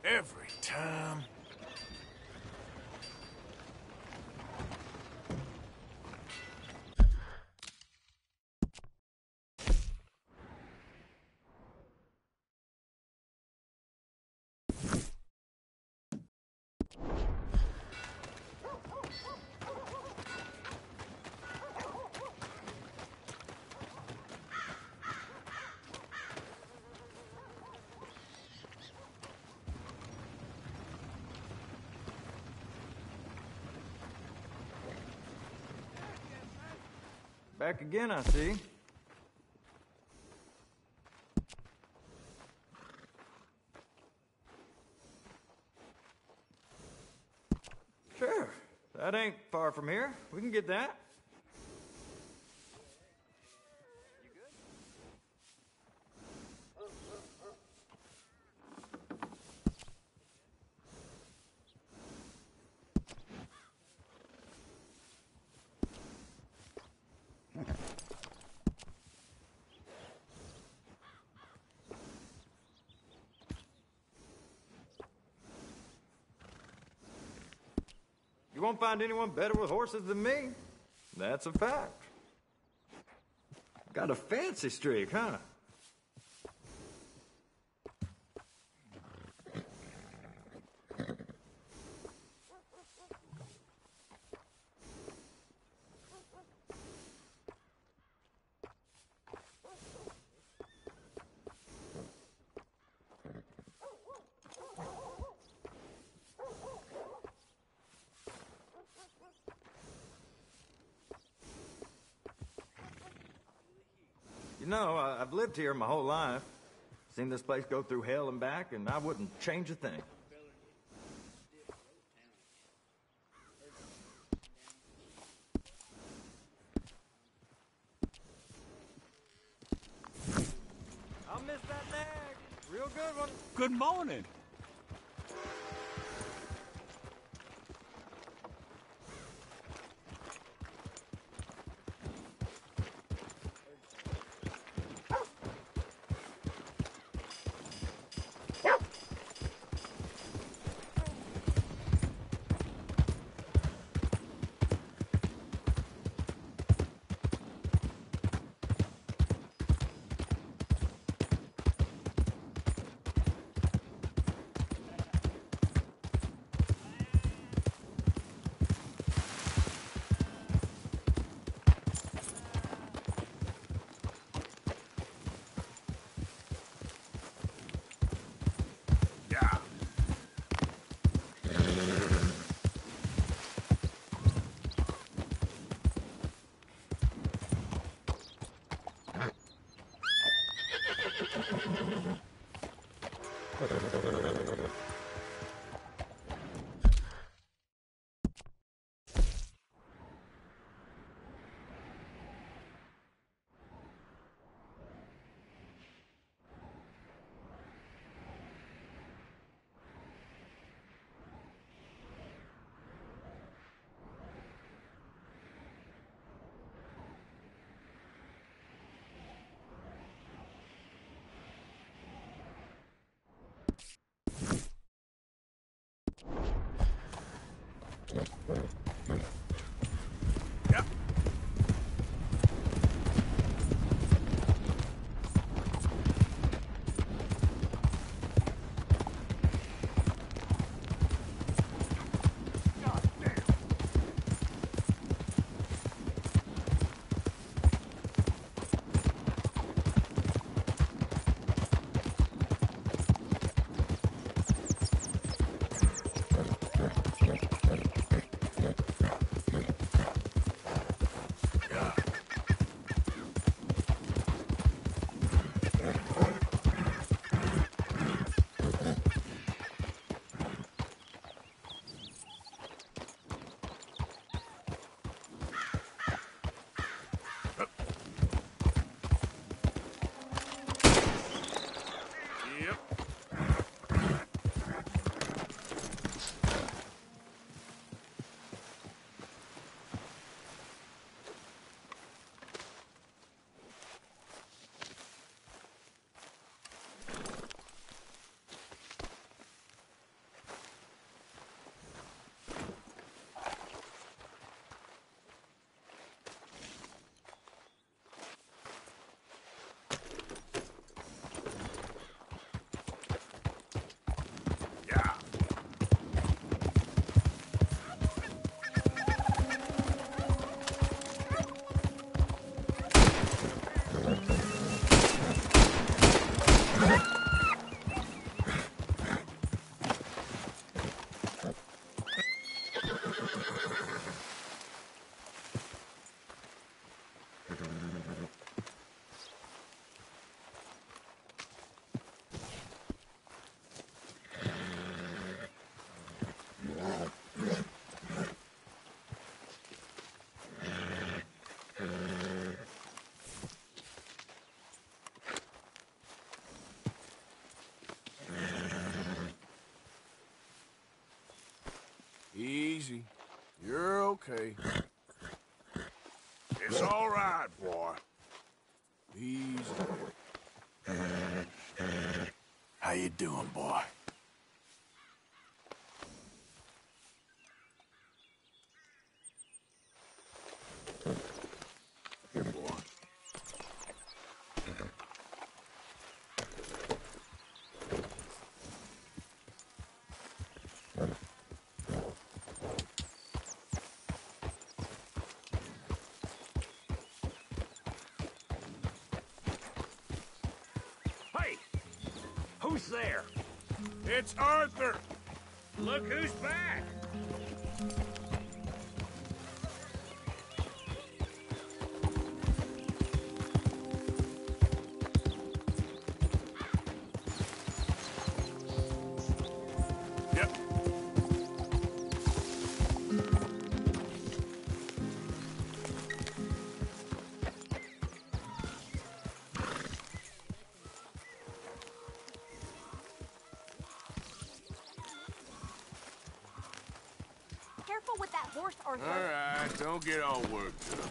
Speaker 2: Every time.
Speaker 10: Back again, I see. Sure. That ain't far from here. We can get that. You won't find anyone better with horses than me. That's a fact. Got a fancy streak, huh? You know, I've lived here my whole life. Seen this place go through hell and back, and I wouldn't change a thing. I'll miss that nag. Real good one.
Speaker 23: Good morning.
Speaker 14: Easy. You're okay.
Speaker 23: It's all right, boy.
Speaker 14: Easy. How you doing, boy? Here, boy.
Speaker 5: Hey! Who's there?
Speaker 23: It's Arthur!
Speaker 5: Look who's back!
Speaker 23: Yep.
Speaker 7: Careful with that horse, Arthur.
Speaker 14: All right, don't get all worked up.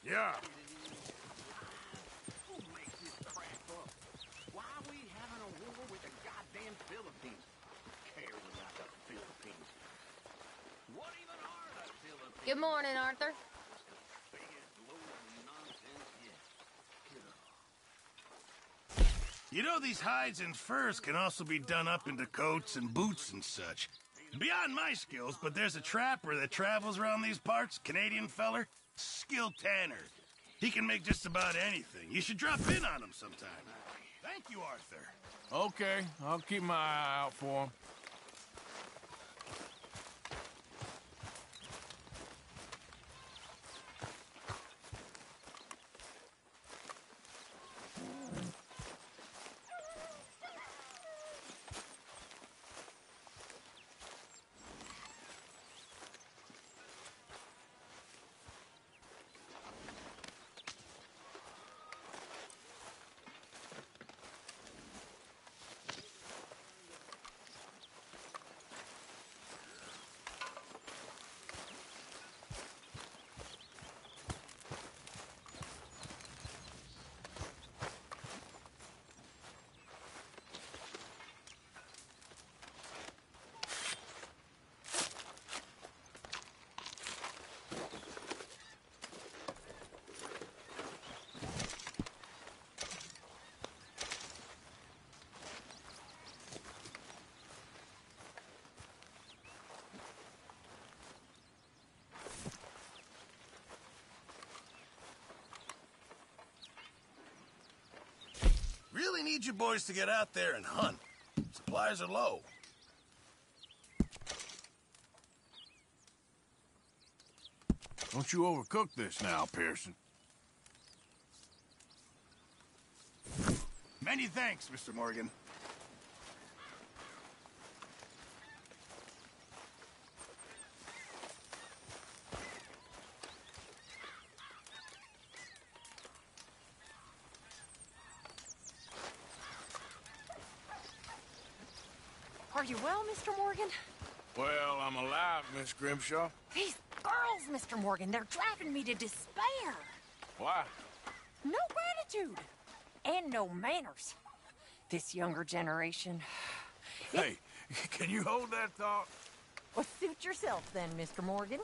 Speaker 23: Yeah.
Speaker 22: Who makes this crap up? Why are we having a war with the goddamn Philippines? Cares about the Philippines. What even are the Philippines?
Speaker 4: Good morning, Arthur.
Speaker 22: Biggest load of nonsense yet.
Speaker 17: You know, these hides and furs can also be done up into coats and boots and such. Beyond my skills, but there's a trapper that travels around these parts, Canadian feller, skilled tanner. He can make just about anything. You should drop in on him sometime. Thank you, Arthur.
Speaker 14: Okay, I'll keep my eye out for him.
Speaker 17: Really need you boys to get out there and hunt. Supplies are low.
Speaker 14: Don't you overcook this now, Pearson.
Speaker 17: Many thanks, Mr. Morgan.
Speaker 19: Are you well, Mr. Morgan?
Speaker 14: Well, I'm alive, Miss Grimshaw.
Speaker 19: These girls, Mr. Morgan, they're driving me to despair.
Speaker 14: Why?
Speaker 19: No gratitude. And no manners. This younger generation.
Speaker 14: Hey, can you hold that thought?
Speaker 19: Well, suit yourself then, Mr. Morgan.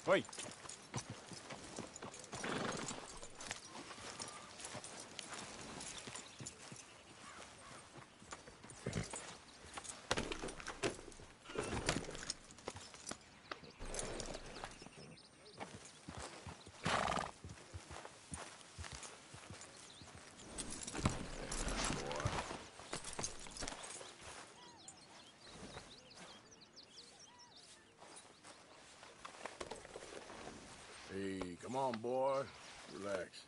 Speaker 14: Wait. Hey, come on, boy. Relax.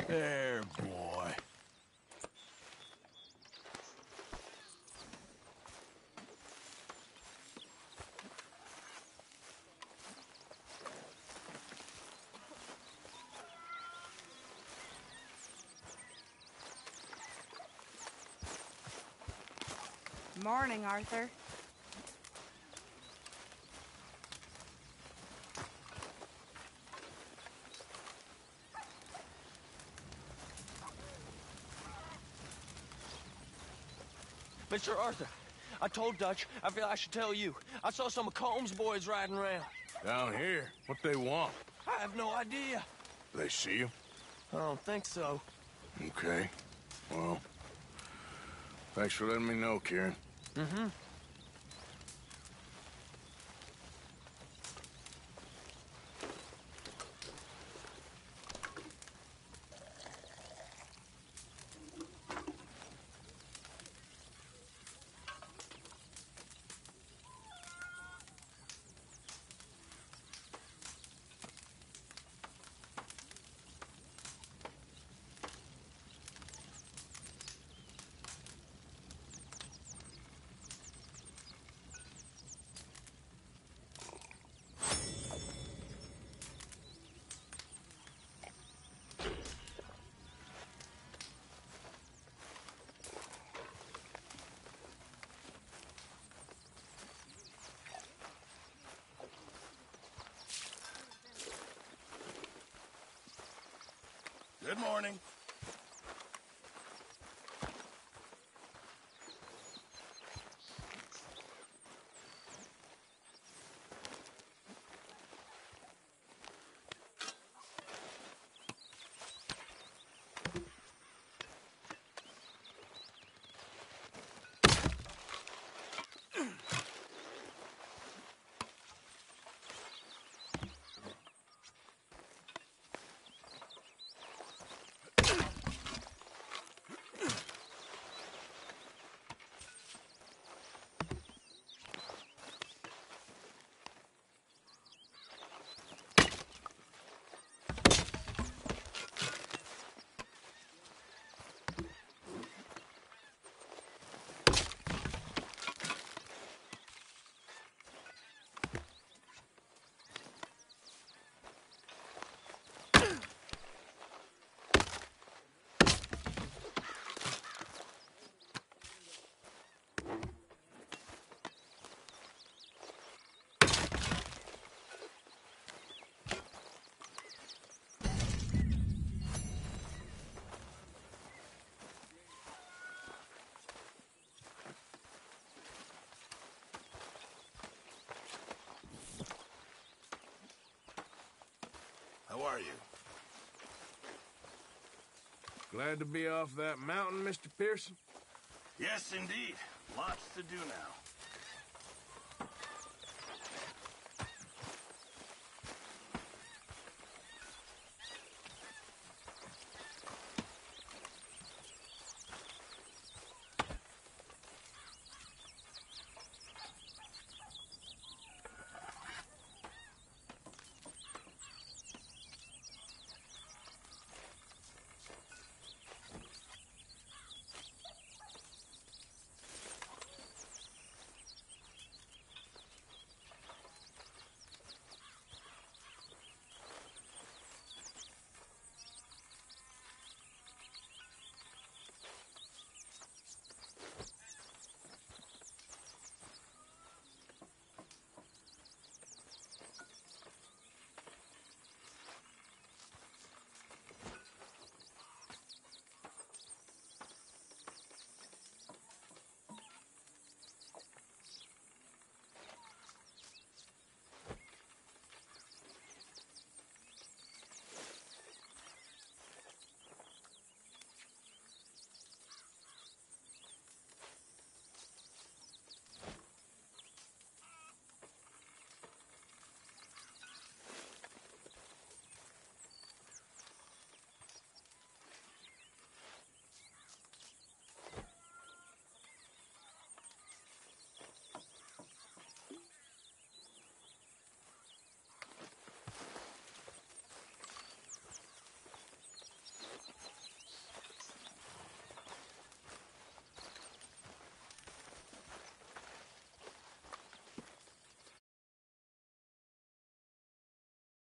Speaker 14: There, boy.
Speaker 7: Morning, Arthur.
Speaker 12: Mr. Arthur, I told Dutch I feel I should tell you. I saw some of Combs' boys riding around.
Speaker 14: Down here? What they want?
Speaker 12: I have no idea.
Speaker 14: They see you?
Speaker 12: I don't think so.
Speaker 14: Okay. Well, thanks for letting me know, Kieran.
Speaker 12: Mm-hmm.
Speaker 17: Good morning. How are you?
Speaker 2: Glad to be off that mountain, Mr. Pearson?
Speaker 17: Yes, indeed. Lots to do now.